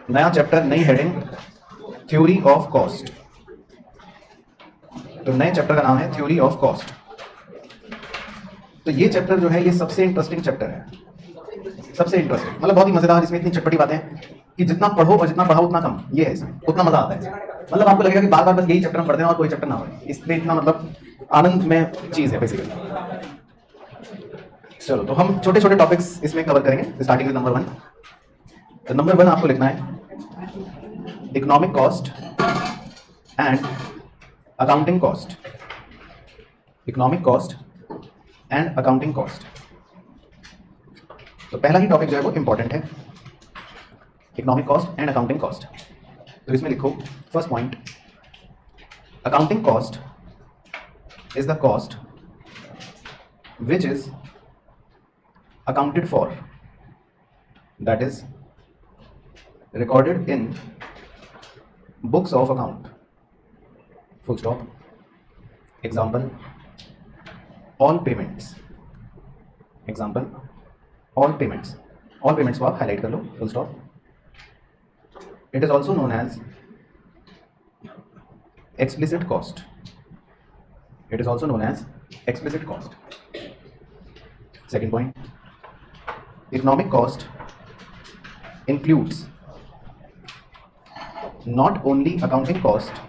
नया चैप्टर, नई heading, theory of cost. तो नए चैप्टर का नाम है थ्योरी ऑफ कॉस्ट। तो ये चैप्टर जो है ये सबसे इंटरेस्टिंग चैप्टर है, सबसे इंटरेस्टिंग, मतलब बहुत ही मजेदार। इसमें इतनी चटपटी बातें कि जितना पढ़ो और जितना पढ़ाओ उतना कम, ये है इसमें, उतना मजा आता है। मतलब आपको लगेगा कि बार बार बस यही चैप्टर हम पढ़ते हैं और कोई चैप्टर ना पढ़े, इसलिए इतना मतलब आनंद में चीज है बेसिकली। चलो तो हम छोटे छोटे टॉपिक्स इसमें कवर करेंगे, स्टार्टिंग विद नंबर 1। तो नंबर 1 आपको लिखना है economic cost and accounting cost. Economic cost and accounting cost. तो पहला ही टॉपिक जो है वो इंपॉर्टेंट है, economic cost and accounting cost. तो इसमें लिखो first point, accounting cost is the cost which is accounted for, that is recorded in books of account, full stop. Example, all payments. Example, all payments. All payments को आप highlight कर लो, full stop. It is also known as explicit cost. It is also known as explicit cost. Second point, economic cost includes not only accounting cost.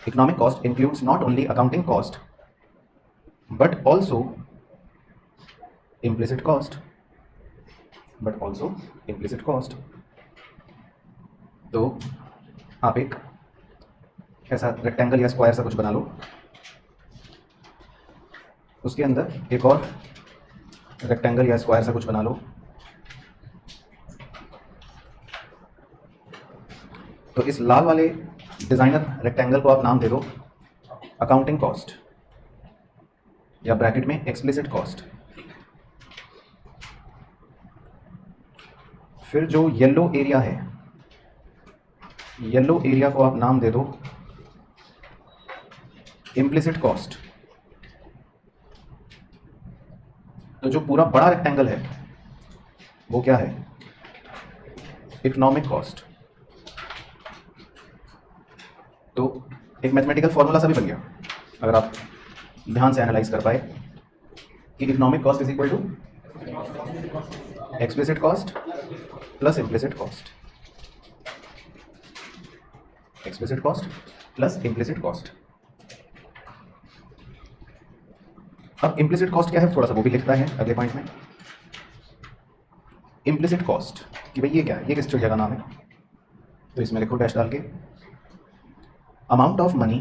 Economic cost includes not only accounting cost but also implicit cost. But also implicit cost. तो आप एक ऐसा rectangle या square सा कुछ बना लो, उसके अंदर एक और रेक्टेंगल या स्क्वायर सा कुछ बना लो। तो इस लाल वाले डिजाइनर रेक्टेंगल को आप नाम दे दो अकाउंटिंग कॉस्ट या ब्रैकेट में एक्सप्लिसिट कॉस्ट। फिर जो येलो एरिया है, येलो एरिया को आप नाम दे दो इम्प्लिसिट कॉस्ट। तो जो पूरा बड़ा रेक्टेंगल है वो क्या है, इकोनॉमिक कॉस्ट। तो एक मैथमेटिकल फॉर्मूला सा भी बन गया अगर आप ध्यान से एनालाइज कर पाए कि economic cost is equal to explicit cost plus implicit cost. Explicit cost plus implicit cost. अब इम्प्लिसिट कॉस्ट क्या है थोड़ा सा वो भी लिखता है अगले पॉइंट में। इम्प्लिसिट कॉस्ट कि भाई ये क्या है, ये किस जगह का नाम है। तो इसमें लिखो डैश डाल के, amount of money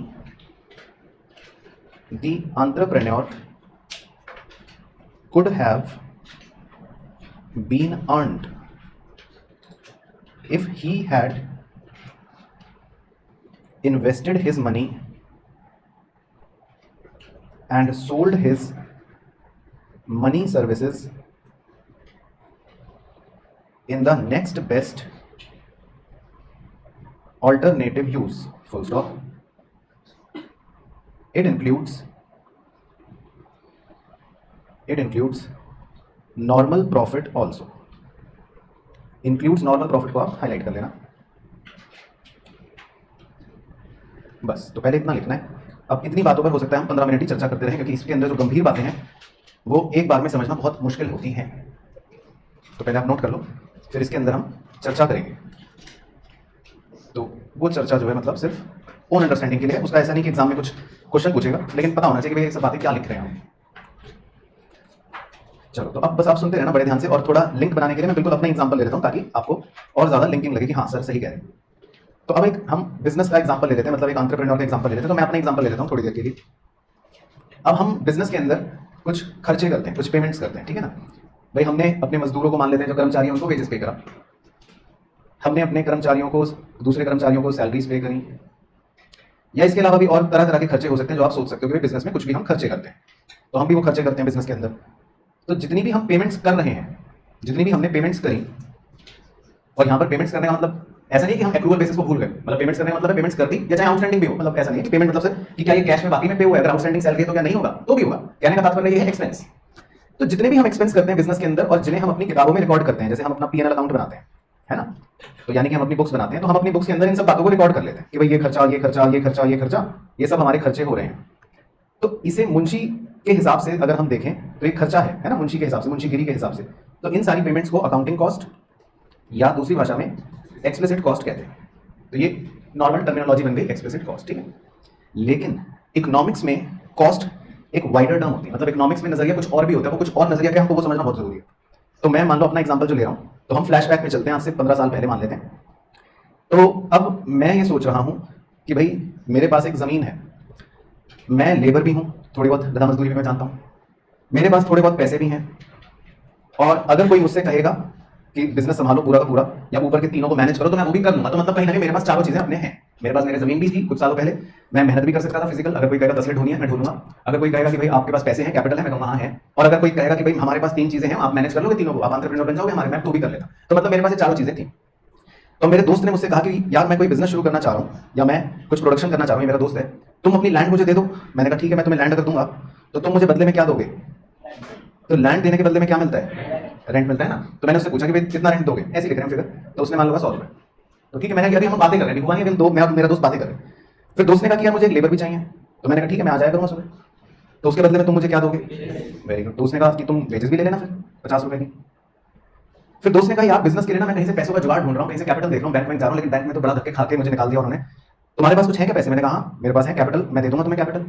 the entrepreneur could have been earned if he had invested his money and sold his money services in the next best alternative use, full stop. It includes normal profit also. Includes normal profit को आप highlight कर लेना बस। तो पहले इतना लिखना है। अब इतनी बातों पर हो सकता है हम 15 मिनट ही चर्चा करते रहें, क्योंकि इसके अंदर जो गंभीर बातें हैं वो एक बार में समझना बहुत मुश्किल होती हैं। तो पहले आप नोट कर लो, फिर इसके अंदर हम चर्चा करेंगे। तो वो चर्चा जो है मतलब सिर्फ ओन अंडरस्टैंडिंग के लिए है। उसका ऐसा नहीं कि एग्जाम में कुछ क्वेश्चन पूछेगा, लेकिन पता होना चाहिए कि भाई ये सब बातें क्या लिख रहे हैं हम। चलो तो अब बस आप सुनते रहना बड़े ध्यान से, और थोड़ा लिंक बनाने के लिए मैं बिल्कुल अपना एग्जाम्पल ले लेता हूँ ताकि आपको और ज्यादा लिंकिंग लगे कि हाँ सर सही कह रहे हैं। तो अब एक हम बिजनेस का एग्जांपल ले लेते हैं, मतलब एक एंटरप्रेन्योर का एग्जांपल ले लेते हैं। तो मैं अपना एग्जांपल ले लेता हूं थोड़ी देर के लिए। अब हम बिजनेस के अंदर कुछ खर्चे करते हैं, कुछ पेमेंट्स करते हैं, ठीक है ना भाई। हमने अपने मजदूरों को मान लेते हैं, जो कर्मचारी हैं उनको वेजेस पे करा। हमने अपने कर्मचारियों को, दूसरे कर्मचारियों को सैलरीज पे करी, या इसके अलावा भी और तरह तरह के खर्चे हो सकते हैं जो आप सोच सकते हो कि बिजनेस में कुछ भी हम खर्चे करते हैं। तो हम भी वो खर्चे करते हैं बिजनेस के अंदर। तो जितनी भी हम पेमेंट्स कर रहे हैं, जितनी भी हमने पेमेंट्स करी, और यहाँ पर पेमेंट्स करने का मतलब ऐसा नहीं कि हम एक्रूवल बेसिस को भूल गए, मतलब पेमेंट्स करने का मतलब है पेमेंट्स कर दी या चाहे आउटस्टैंडिंग भी हो, मतलब ऐसा नहीं है कि पेमेंट मतलब सर कि क्या ये कैश में बाकी में पे हुआ है, अगर आउटस्टैंडिंग सैलरी तो क्या नहीं होगा, तो भी होगा। कहने का तात्पर्य ये है एक्सपेंस। तो जितने भी हम एक्सपेंस करते हैं बिजनेस के अंदर और जिन्हें हम अपनी किताबों में रिकॉर्ड करते हैं, जैसे हम अपना P&L अकाउंट बनाते हैं, है ना, तो यानी कि हम अपनी बुक्स बनाते हैं, तो हम अपनी बुक्स के अंदर इन सब बातों को रिकॉर्ड कर लेते हैं कि भाई ये खर्चा, ये खर्चा, ये खर्चा, ये खर्चा, ये सब हमारे खर्चे हो रहे हैं। तो इसे मुंशी के हिसाब से अगर हम देखें तो एक खर्चा है ना, मुंशी के हिसाब से, मुंशीगिरी के हिसाब से। तो इन सारी पेमेंट्स को अकाउंटिंग कॉस्ट या दूसरी भाषा में एक्सप्लिसिट कॉस्ट कहते हैं। तो ये नॉर्मल टर्मिनोलॉजी बन गई एक्सप्लिसिट कॉस्ट, ठीक है। लेकिन इकोनॉमिक्स में कॉस्ट एक वाइडर टर्म होती है, मतलब इकोनॉमिक्स में नजरिया कुछ और भी होता है, वो कुछ और नजरिया क्या हमको वो समझना बहुत जरूरी है। तो मैं मान लो अपना एग्जांपल जो ले रहा हूं, तो हम फ्लैशबैक में चलते हैं, आज से 15 साल पहले मान लेते हैं। तो अब मैं ये सोच रहा हूं कि भाई मेरे पास एक जमीन है, मैं लेबर भी हूं, थोड़ी बहुत गधा मजदूरी भी मैं जानता हूं, मेरे पास थोड़े बहुत पैसे भी हैं, और अगर कोई मुझसे कहेगा कि बिजनेस संभालो पूरा का पूरा या ऊपर के तीनों को मैनेज करो, तो मैं वो भी कर लूंगा। तो मतलब कहीं ना कहीं मेरे पास चारों चीजें अपने हैं। मेरे पास मेरी जमीन भी थी कुछ सालों पहले, मैं मेहनत भी कर सकता था फिजिकल। अगर कोई कहेगा 10 लेट होनी है, मैं ढूंढूंगा। अगर कोई कहेगा कि भाई आपके पास पैसे हैं, कैपिटल है, मैं कहूँगा हाँ है। और अगर कोई कहेगा कि भाई हमारे पास 3 चीजें हैं, आप मैनेज कर लोगे तीनों को, आप एंटरप्रेन्योर बन जाओगे हमारे, मैं तो भी कर लेता। तो मतलब मेरे पास ये चारों चीजें थी। तो मेरे दोस्त ने मुझसे कहा कि यार मैं कोई बिजनेस शुरू करना चाह रहा हूँ या मैं कुछ प्रोडक्शन करना चाह रहा हूँ, मेरा दोस्त है, तुम अपनी लैंड मुझे दे दो। मैंने कहा ठीक है, मैं तुम्हें लैंड अगर दूंगा तो तुम मुझे बदले में क्या दोगे? तो लैंड देने के बदले में क्या मिलता है? रेंट मिलता है ना। तो मैंने उससे पूछा कि भाई कितना रेंट दोगे, ऐसे लिख रहे हैं फिगर। तो उसने मान लो 100 रुपये। तो ठीक है, मैंने कहा अभी हम बातें कर रहे हैं, हुआ नहीं, दो मैं मेरा दोस्त बातें कर रहे हैं। फिर दोस्त ने कहा कि यार मुझे एक लेबर भी चाहिए। तो मैंने कहा ठीक है, मैं आ जाया करूँगा सुबह, तो उसके बदले में तुम मुझे क्या दोगे? Very good. तो उसने कहा कि तुम वेजेस भी ले लेना फिर 50 रुपये की। फिर दोस्त ने कहा यार बिजनेस के लिए ना मैं कहीं से पैसों का जुगाड़ ढूंढ रहा हूँ, कहीं से कैपिटल देख रहा हूँ, बैंक में जा रहा हूँ, लेकिन बैंक में तो बड़ा धक्के खा के मुझे निकाल दिया उन्होंने। तुम्हारे पास कुछ है क्या पैसे? मैंने कहा हाँ मेरे पास है कैपिटल, मैं दे दूंगा तुम्हें कैपिटल।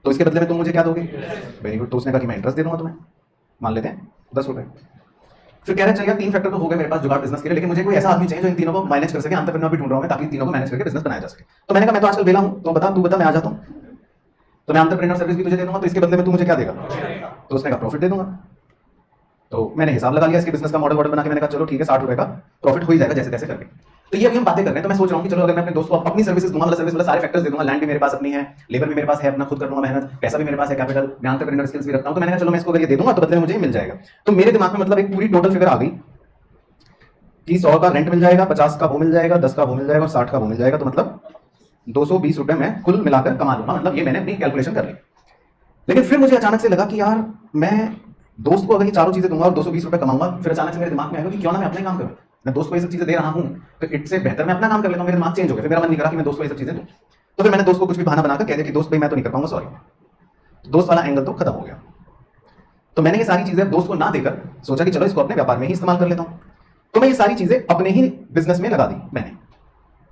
तो इसके बदले में तुम मुझे क्या दोगे? Very good. तो उसने कहा कि मैं इंटरेस्ट दे दूंगा तुम्हें, मान लेते हैं 10 रुपये। फिर कह रहे चलिए 3 फैक्टर तो हो गए मेरे पास जुगाड़ बिजनेस के लिए, लेकिन मुझे कोई ऐसा आदमी चाहिए जो इन तीनों को मैनेज कर सके। एंटरप्रेन्योर भी ढूंढ रहा हूं मैं, ताकि इन तीनों को मैनेज करके बिजनेस बनाया जा सके। तो मैंने कहा मैं तो आजकल वेला हूं, तो बता तू बता, मैं आ जाता हूं, तो मैं एंटरप्रेन्योर सर्विस भी तुझे दे दूंगा। तो इसके बदले में तू मुझे क्या देगा? तो उसने कहा प्रॉफिट दे दूंगा। तो मैंने हिसाब लगा लिया इसके बिजनेस का, मॉडल बना के मैंने कहा चलो ठीक है 60 रुपये का प्रॉफिट हो ही जाएगा जैसे तैसे करके। तो ये अभी हम बातें कर रहे हैं। तो मैं सोच रहा हूँ कि चलो अगर मैं अपने दोस्त को अपनी सर्विसेज दूंगा, सर्विस वाला सारे फैक्टर्स दे दूंगा, लैंड भी मेरे पास अपनी है, लेबर भी मेरे पास है, अपना खुद कर लूंगा मेहनत, पैसा भी मेरे पास है, कैपिटल, मैं एंटरप्रेन्योर स्किल्स भी रखता हूं। तो मैंने कहा चलो मैं इसको अगर ये दे दूंगा तो बदले में मुझे मिल जाएगा। तो मेरे दिमाग में मतलब एक पूरी टोटल फिगर आ गई कि 100 का रेंट मिल जाएगा, 50 का वो मिल जाएगा, 10 का वो मिल जाएगा और 60 का वो मिल जाएगा। तो मतलब 220 रुपए मैं कुल मिलाकर कमा लूंगा। मतलब ये मैंने अपनी कैलकुलेशन कर ली। लेकिन फिर मुझे अचानक से लगा कि यार मैं दोस्त को अगर ये चारों चीजें दूंगा और 220 रुपए कमाऊंगा, फिर अचानक से मेरे दिमाग में आएगा कि क्यों ना मैं अपना ही काम करूं। मैं दोस्त को ये सब चीजें दे रहा हूं तो इससे बेहतर मैं अपना काम कर लेता हूं। मेरा दिमाग चेंज हो गया, फिर मेरा मन नहीं करा कि मैं दोस्त को ये सब चीजें दूं। तो फिर मैंने दोस्त को कुछ भी बहाना बनाकर कह दिया कि दोस्त भाई मैं तो नहीं कर पाऊंगा, सॉरी। दोस्त वाला एंगल तो खत्म हो गया। तो मैंने ये सारी चीजें दोस्त को ना देकर सोचा कि चलो इसको अपने व्यापार में ही इस्तेमाल कर लेता हूं। तो मैं ये सारी चीजें अपने ही बिजनेस में लगा दी। मैंने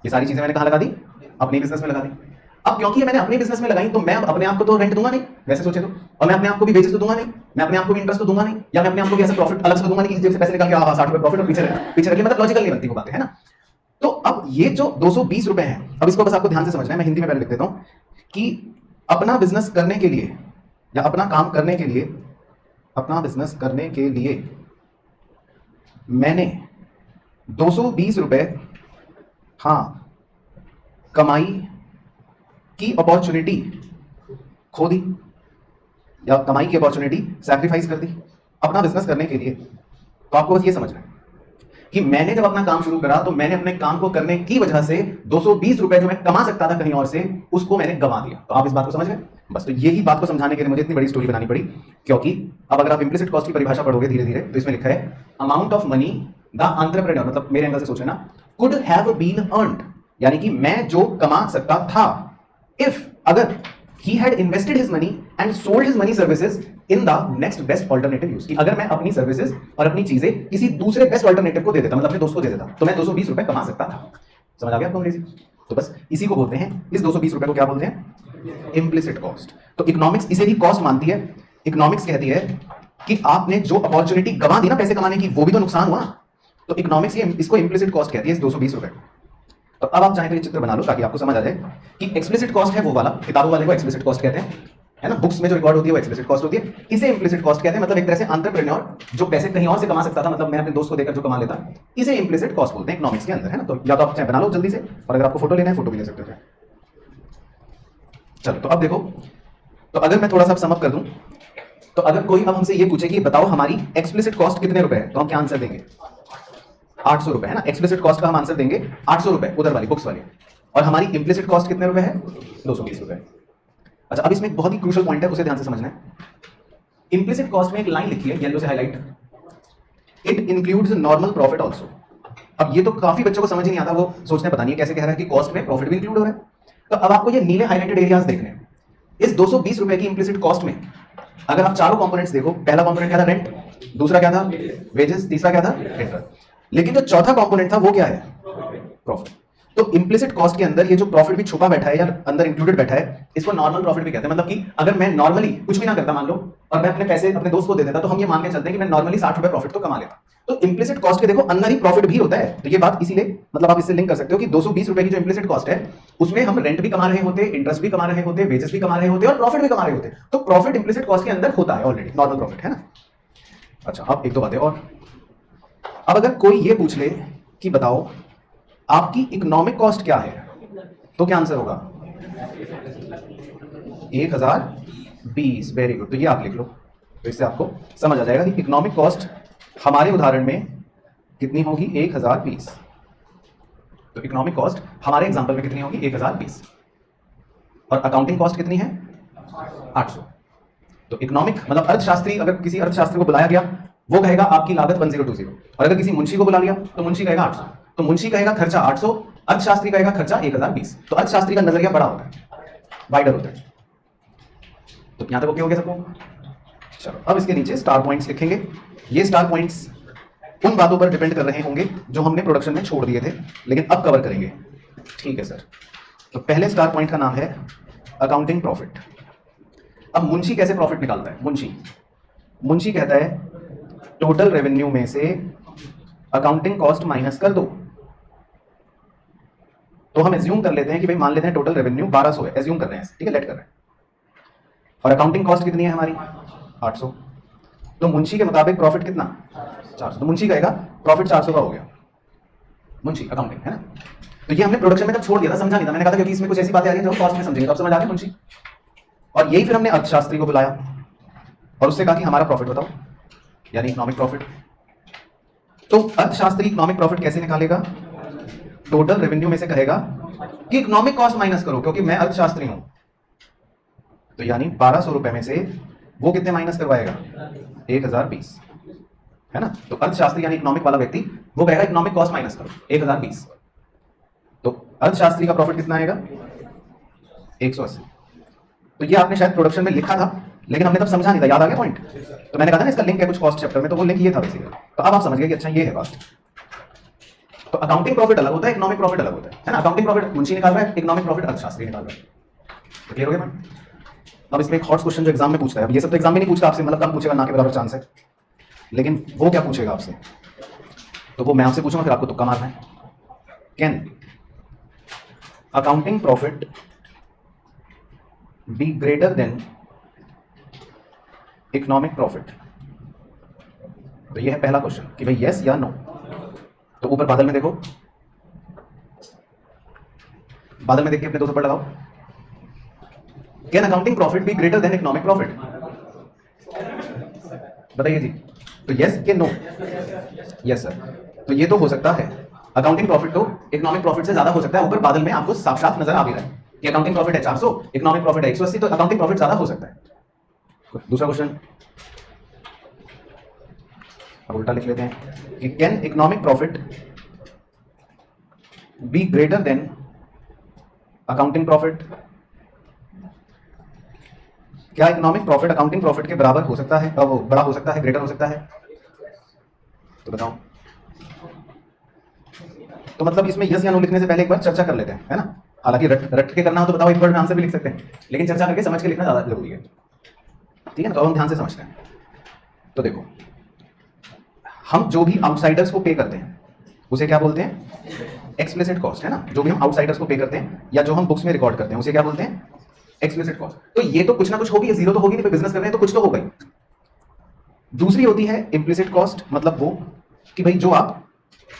ये सारी चीजें मैंने कहां लगा दी? अपने बिजनेस में लगा दी। अब क्योंकि मैंने अपने बिजनेस में लगाई तो मैं अपने आप को तो रेंट दूंगा नहीं, वैसे सोचे तो, और मैं अपने आप को भी वेजेस तो दूंगा नहीं, मैं अपने आप को भी इंटरेस्ट तो दूंगा नहीं, या मैं अपने आप को भी ऐसा प्रॉफिट अलग से दूंगा नहीं कि जेब से पैसे निकाल के 60 रुपए प्रॉफिट और पीछे रख लिया। मतलब लॉजिकल नहीं बनती वो बातें, है ना। तो अब ये जो 220 रुपए हैं, अब इसको बस आपको ध्यान से समझना है। मैं हिंदी में पहले लिख देता हूं कि अपना बिजनेस करने के लिए या अपना काम करने के लिए, अपना बिजनेस करने के लिए मैंने 220 रुपए हाँ कमाई की अपॉर्चुनिटी खो दी, या कमाई की अपॉर्चुनिटी सैक्रिफाइस कर दी अपना बिजनेस करने के लिए। तो आपको बस ये समझना है कि मैंने जब अपना काम शुरू करा तो मैंने अपने काम को करने की वजह से 220 रुपए जो मैं कमा सकता था कहीं और से, उसको मैंने गंवा दिया। तो आप इस बात को समझ गए बस। तो यही बात को समझाने के लिए मुझे इतनी बड़ी स्टोरी बनानी पड़ी, क्योंकि अब अगर आप इंप्लिसिट कॉस्ट की परिभाषा पढ़ोगे धीरे धीरे तो इसमें लिखा है amount of money the entrepreneur, मतलब मेरे एंगल से सोचे ना, कुड हैव बीन अर्न्ड, यानी कि मैं जो कमा सकता था if अगर he had invested his money and sold his money services in the next best alternative use, कि अगर मैं अपनी सर्विसेज और अपनी चीजें किसी दूसरे बेस्ट अल्टरनेटिव को दे देता, मतलब अपने दोस्त को दे देता, तो मैं 220 रुपए कमा सकता था। समझ आ गया आपको अंग्रेजी? तो बस इसी को बोलते हैं, इस 220 रुपए को क्या बोलते हैं? Implicit cost. तो इकोनॉमिक्स इसे भी कॉस्ट मानती है। इकोनॉमिक्स कहती है कि आपने जो अपॉर्चुनिटी गंवा दी ना पैसे कमाने की, वो भी तो नुकसान हुआ। तो इकोनॉमिक्स इसको इम्प्लिसिट कॉस्ट कहती है, इस 220 रुपए। तो अब आप चाहें तो ये चित्र बना लो ताकि आपको समझ आ जाए कि एक्सप्लिसिट कॉस्ट है वो वाला, किताबों वाले को एक्सप्लिसिट कॉस्ट कहते हैं, है ना। बुक्स में जो रिकॉर्ड होती है वो एक्सप्लिसिट कॉस्ट होती है। इसे इम्प्लिसिट कॉस्ट कहते हैं। मतलब एक तरह से एंटरप्रेन्योर जो पैसे कहीं और से कमा सकता था, मतलब मैं अपने दोस्त को देकर जो कमा लेता, इसे इम्प्लिसिट कॉस्ट बोलते हैं इकोनॉमिक्स के अंदर, है ना। तो या तो आप चाहे बना लो जल्दी से, और अगर आपको फोटो लेना है फोटो भी ले सकते हो। चलो तो अब देखो, तो अगर मैं थोड़ा सा समअप कर दूं, तो अगर कोई अब हमसे ये पूछे कि बताओ हमारी एक्सप्लिसिट कॉस्ट कितने रुपए है, तो हम क्या आंसर देंगे? 800 रुपए, है ना। एक्सप्लिसिट कॉस्ट का हम आंसर देंगे 800 रुपए, उधर वाली बुक्स वाली। और हमारी इम्प्लिसिट कॉस्ट कितने रुपए है? 220 रुपए। अच्छा, अब इसमें एक बहुत ही क्रूशियल पॉइंट है, उसे ध्यान से समझना है। इम्प्लिसिट कॉस्ट में एक लाइन लिखी है येलो से highlight, it includes normal profit also. अब ये तो काफी बच्चों को समझ ही नहीं आता, वो सोचते पता नहीं कैसे कह रहा है कि कॉस्ट में प्रॉफिट भी इंक्लूड हो रहा है। तो अब आपको ये नीले हाईलाइटेड एरियाज देखने हैं। इस 220 रुपए की इंप्लिसिट कॉस्ट में अगर आप चारों कंपोनेंट्स देखो, पहला कंपोनेंट क्या था? रेंट, दूसरा क्या था? वेजेस, तीसरा क्या था? इंटरेस्ट। लेकिन जो चौथा कंपोनेंट था वो क्या है? प्रॉफिट। तो इंप्लिसिट कॉस्ट के अंदर ये जो प्रॉफिट भी छुपा बैठा है या अंदर इंक्लूडेड बैठा है, इसको नॉर्मल प्रॉफिट भी कहते हैं। मतलब कि अगर मैं नॉर्मली कुछ भी ना करता मान लो, और मैं अपने पैसे अपने दोस्त को दे देता, तो हम ये मान के चलते हैं कि मैं नॉर्मली 60 रुपए प्रॉफिट तो कमा लेता। तो इंप्लिसिट कॉस्ट के देखो अंदर ही प्रॉफिट भी होता है। तो ये बात इसीलिए मतलब आप इससे लिंक कर सकते हो कि 220 रुपए की जो इंप्लिसिट कॉस्ट है उसमें हम रेंट भी कमा रहे होते, इंटरेस्ट भी कमा रहे होते, वेजेस भी कमा रहे होते और प्रॉफिट भी कमा रहे होते। तो प्रॉफिट इंप्लिसिट कॉस्ट के अंदर होता है ऑलरेडी, नॉर्मल प्रॉफिट, है ना। अच्छा, अब एक दो बातें और। अब अगर कोई ये पूछ ले कि बताओ आपकी इकोनॉमिक कॉस्ट क्या है, तो क्या आंसर होगा? 1020। Very good. तो ये आप लिख लो, तो इससे आपको समझ आ जाएगा कि इकोनॉमिक कॉस्ट हमारे उदाहरण में कितनी होगी? 1020। तो इकोनॉमिक कॉस्ट हमारे एग्जांपल में कितनी होगी? 1020। और अकाउंटिंग कॉस्ट कितनी है? 800। तो इकोनॉमिक मतलब अर्थशास्त्री, अगर किसी अर्थशास्त्री को बुलाया गया वो कहेगा आपकी लागत 1020, और अगर किसी मुंशी को बुला लिया तो मुंशी कहेगा 800। तो मुंशी कहेगा खर्चा 800, अर्थशास्त्री कहेगा खर्चा 1020। तो अर्थशास्त्री का नजरिया बड़ा होता है, वाइडर होता है। तो यहां तक ओके हो गया सबको? चलो, अब इसके नीचे स्टार पॉइंट्स लिखेंगे। ये स्टार पॉइंट्स उन बातों पर डिपेंड कर रहे होंगे जो हमने प्रोडक्शन में छोड़ दिए थे, लेकिन अब कवर करेंगे। ठीक है सर। तो पहले स्टार पॉइंट का नाम है अकाउंटिंग प्रॉफिट। अब मुंशी कैसे प्रॉफिट निकालता है? मुंशी कहता है टोटल रेवेन्यू में से अकाउंटिंग कॉस्ट माइनस कर दो। तो हम एज्यूम कर लेते हैं कि भाई मान लेते हैं टोटल रेवेन्यू 1200 है, एज्यूम कर रहे हैं, ठीक है, लेट कर रहे हैं, और अकाउंटिंग कॉस्ट कितनी है हमारी? 800। तो मुंशी के मुताबिक प्रॉफिट कितना? 400। तो मुंशी कहेगा प्रॉफिट 400 का हो गया, मुंशी अकाउंटिंग, है ना। तो ये हमने प्रोडक्शन में तब छोड़ दिया था, समझा नहीं था। मैंने कहा था क्योंकि इसमें कुछ ऐसी बातें आ रही हैं जो कॉस्ट में समझेंगे, तो अब समझ आ गया मुंशी। और यही फिर हमने अर्थशास्त्री को बुलाया और उससे कहा कि हमारा प्रॉफिट बताओ, यानी इकोनॉमिक प्रॉफिट। तो अर्थशास्त्री इकोनॉमिक प्रॉफिट कैसे निकालेगा? टोटल रेवेन्यू में से कहेगा कि इकोनॉमिक कॉस्ट माइनस करो, क्योंकि मैं अर्थशास्त्री हूं। तो यानी 1200 रुपए में से वो कितने माइनस करवाएगा? 1020, है ना। तो अर्थशास्त्री यानी इकोनॉमिक वाला व्यक्ति वो कहेगा इकोनॉमिक कॉस्ट माइनस करो 1020। तो अर्थशास्त्री का प्रॉफिट कितना आएगा? 180। तो ये आपने शायद प्रोडक्शन में लिखा था, लेकिन हमने तब समझा नहीं था। याद आ गया पॉइंट? तो मैंने कहा था ना इसका लिंक है कुछ कॉस्ट चैप्टर में, तो वो लिंक ये था बेसिकली। तो अब आप समझ गए कि अच्छा ये है बात। तो अकाउंटिंग प्रॉफिट अलग होता है, इकोनॉमिक प्रॉफिट अलग होता है ना। अकाउंटिंग प्रॉफिट मुंशी निकाल रहा है, इकोनॉमिक प्रॉफिट अर्थशास्त्री निकाल रहा है। तो क्लियर हो गया मैम? अब इसमें एक हॉट क्वेश्चन जो एग्जाम में पूछता है, अब ये सब तो एग्जाम में नहीं पूछता आपसे, मतलब कम पूछेगा, ना के बराबर चांस है, लेकिन वो क्या पूछेगा आपसे? तो वो मैं आपसे पूछूंगा, फिर आपको तुक्का मारना है। Can accounting profit be greater than economic profit? तो ये है पहला क्वेश्चन कि भाई यस या नो। तो ऊपर बादल में देखो, बादल में देख के अपने दो थप्पड़ लगाओ। Can accounting profit be greater than economic profit? बताइए जी। तो यस के नो? Yes sir. तो ये तो हो सकता है, अकाउंटिंग प्रॉफिट तो इकोनॉमिक प्रॉफिट से ज्यादा हो सकता है। ऊपर बादल में आपको साफ-साफ नजर आ भी रहा है कि अकाउंटिंग प्रॉफिट है 400, इकोनॉमिक प्रॉफिट है 180, तो अकाउंटिंग प्रॉफिट ज्यादा हो सकता है। दूसरा क्वेश्चन अब उल्टा लिख लेते हैं कि can economic profit be greater than accounting profit? क्या इकोनॉमिक प्रॉफिट अकाउंटिंग प्रॉफिट के बराबर हो सकता है, वो बड़ा हो सकता है, ग्रेटर हो सकता है? तो बताओ। तो मतलब इसमें यस या नो लिखने से पहले एक बार चर्चा कर लेते हैं, है ना। हालांकि रट के करना हो तो बताओ एक वर्ड में आंसर भी लिख सकते हैं, लेकिन चर्चा करके समझ के लिखना ज्यादा जरूरी है, ठीक है ना। तो हम ध्यान से समझते हैं। तो देखो, हम जो भी आउटसाइडर्स को पे करते हैं उसे क्या बोलते हैं? एक्सप्लिसिट कॉस्ट, है ना। जो भी हम आउटसाइडर्स को पे करते हैं या जो हम बुक्स में रिकॉर्ड करते हैं उसे क्या बोलते हैं? Explicit cost. तो ये तो कुछ ना कुछ होगी, ये जीरो तो होगी नहीं, बिजनेस कर रहे हैं तो कुछ तो होगा ही। दूसरी होती है इम्प्लिसिट कॉस्ट, मतलब वो कि भाई जो आप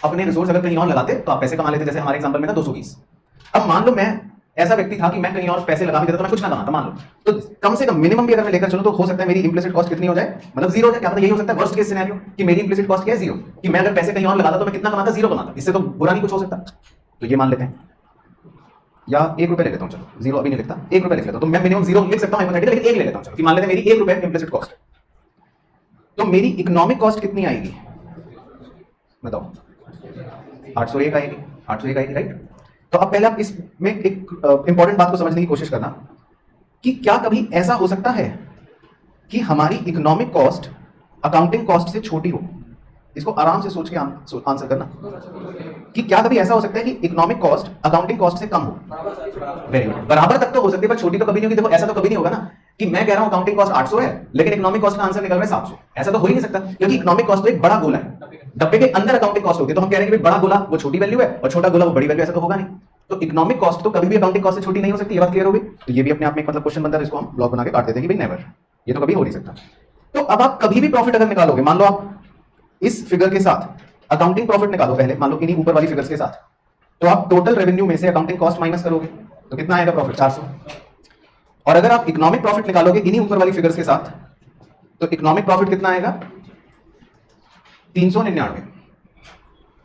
अपने रिसोर्स अगर कहीं और लगाते तो आप पैसे कमा लेते, जैसे हमारे एग्जांपल में था 220। अब मान लो मैं ऐसा व्यक्ति था कि मैं कहीं और पैसे लगा भी देता तो मैं कुछ ना कमाता मान लो, तो कम से कम मिनिमम भी अगर मैं लेकर चलूं तो हो सकता है मेरी इम्प्लिसिट कॉस्ट कितनी हो जाए, मतलब जीरो हो जाए। क्या पता यही हो सकता है वर्स्ट केस सिनेरियो कि मेरी इम्प्लिसिट कॉस्ट क्या है? जीरो। कि मैं अगर पैसे कहीं और लगाता तो मैं कितना कमाता? जीरो कमाता। इससे तो बुरा नहीं कुछ हो सकता। तो ये मान लेते हैं, या 1 रुपए ले लेता हूं, चलो जीरो अभी नहीं लिखता, 1 रुपए लिख लेता हूं। तो मैं मिनिमम जीरो लिख सकता हूं, लेकिन 1 ले लेता हूं, चलो कि मान लेते हैं मेरी 1 रुपए इम्प्लिसिट कॉस्ट। तो मेरी इकोनॉमिक कॉस्ट कितनी आएगी बताओ? 801 आएगी, 801 आएगी, राइट। तो अब पहले आप इसमें एक इंपॉर्टेंट बात को समझने की कोशिश करना कि क्या कभी ऐसा हो सकता है कि हमारी इकोनॉमिक कॉस्ट अकाउंटिंग कॉस्ट से छोटी हो। इसको आराम से सोच के आंसर करना कि क्या कभी ऐसा हो सकता है कि इकोनॉमिक कॉस्ट अकाउंटिंग कॉस्ट से कम हो। वेरी गुड, बराबर तक तो हो सकती है पर छोटी तो कभी नहीं होगी। देखो ऐसा तो कभी नहीं होगा ना कि मैं कह रहा हूं अकाउंटिंग कॉस्ट 800 है लेकिन इकोनॉमिक कॉस्ट का आंसर निकल रहा है 700। ऐसा तो हो ही नहीं सकता क्योंकि इकोनॉमिक कॉस्ट तो एक बड़ा गोला है, डब्बे के अंदर अकाउंटिंग कॉस्ट होती है। तो हम कह रहे हैं कि बड़ा गोला वो छोटी वैल्यू है और छोटा गोला वो बड़ी वैल्यू, ऐसा तो होगा नहीं। तो इकोनॉमिक कॉस्ट तो कभी भी अकाउंटिंग कॉस्ट से छोटी नहीं हो सकती, ये बात क्लियर होगी। तो ये भी अपने आप में एक मतलब क्वेश्चन बनता है, इसको हम ब्लॉक बना के काट देते हैं कि भाई नेवर, ये तो कभी हो नहीं सकता। तो अब आप कभी भी प्रॉफिट अगर निकालोगे, मान लो आप इस फिगर के साथ अकाउंटिंग प्रॉफिट निकालो पहले, मान लो इन्हीं ऊपर वाली फिगर्स के साथ, तो आप टोटल रेवेन्यू में से अकाउंटिंग कॉस्ट माइनस करोगे तो कितना आएगा प्रॉफिट, 400। और अगर आप इकोनॉमिक प्रॉफिट निकालोगे इन्हीं ऊपर वाली फिगर्स के साथ तो इकोनॉमिक प्रॉफिट कितना आएगा, 399।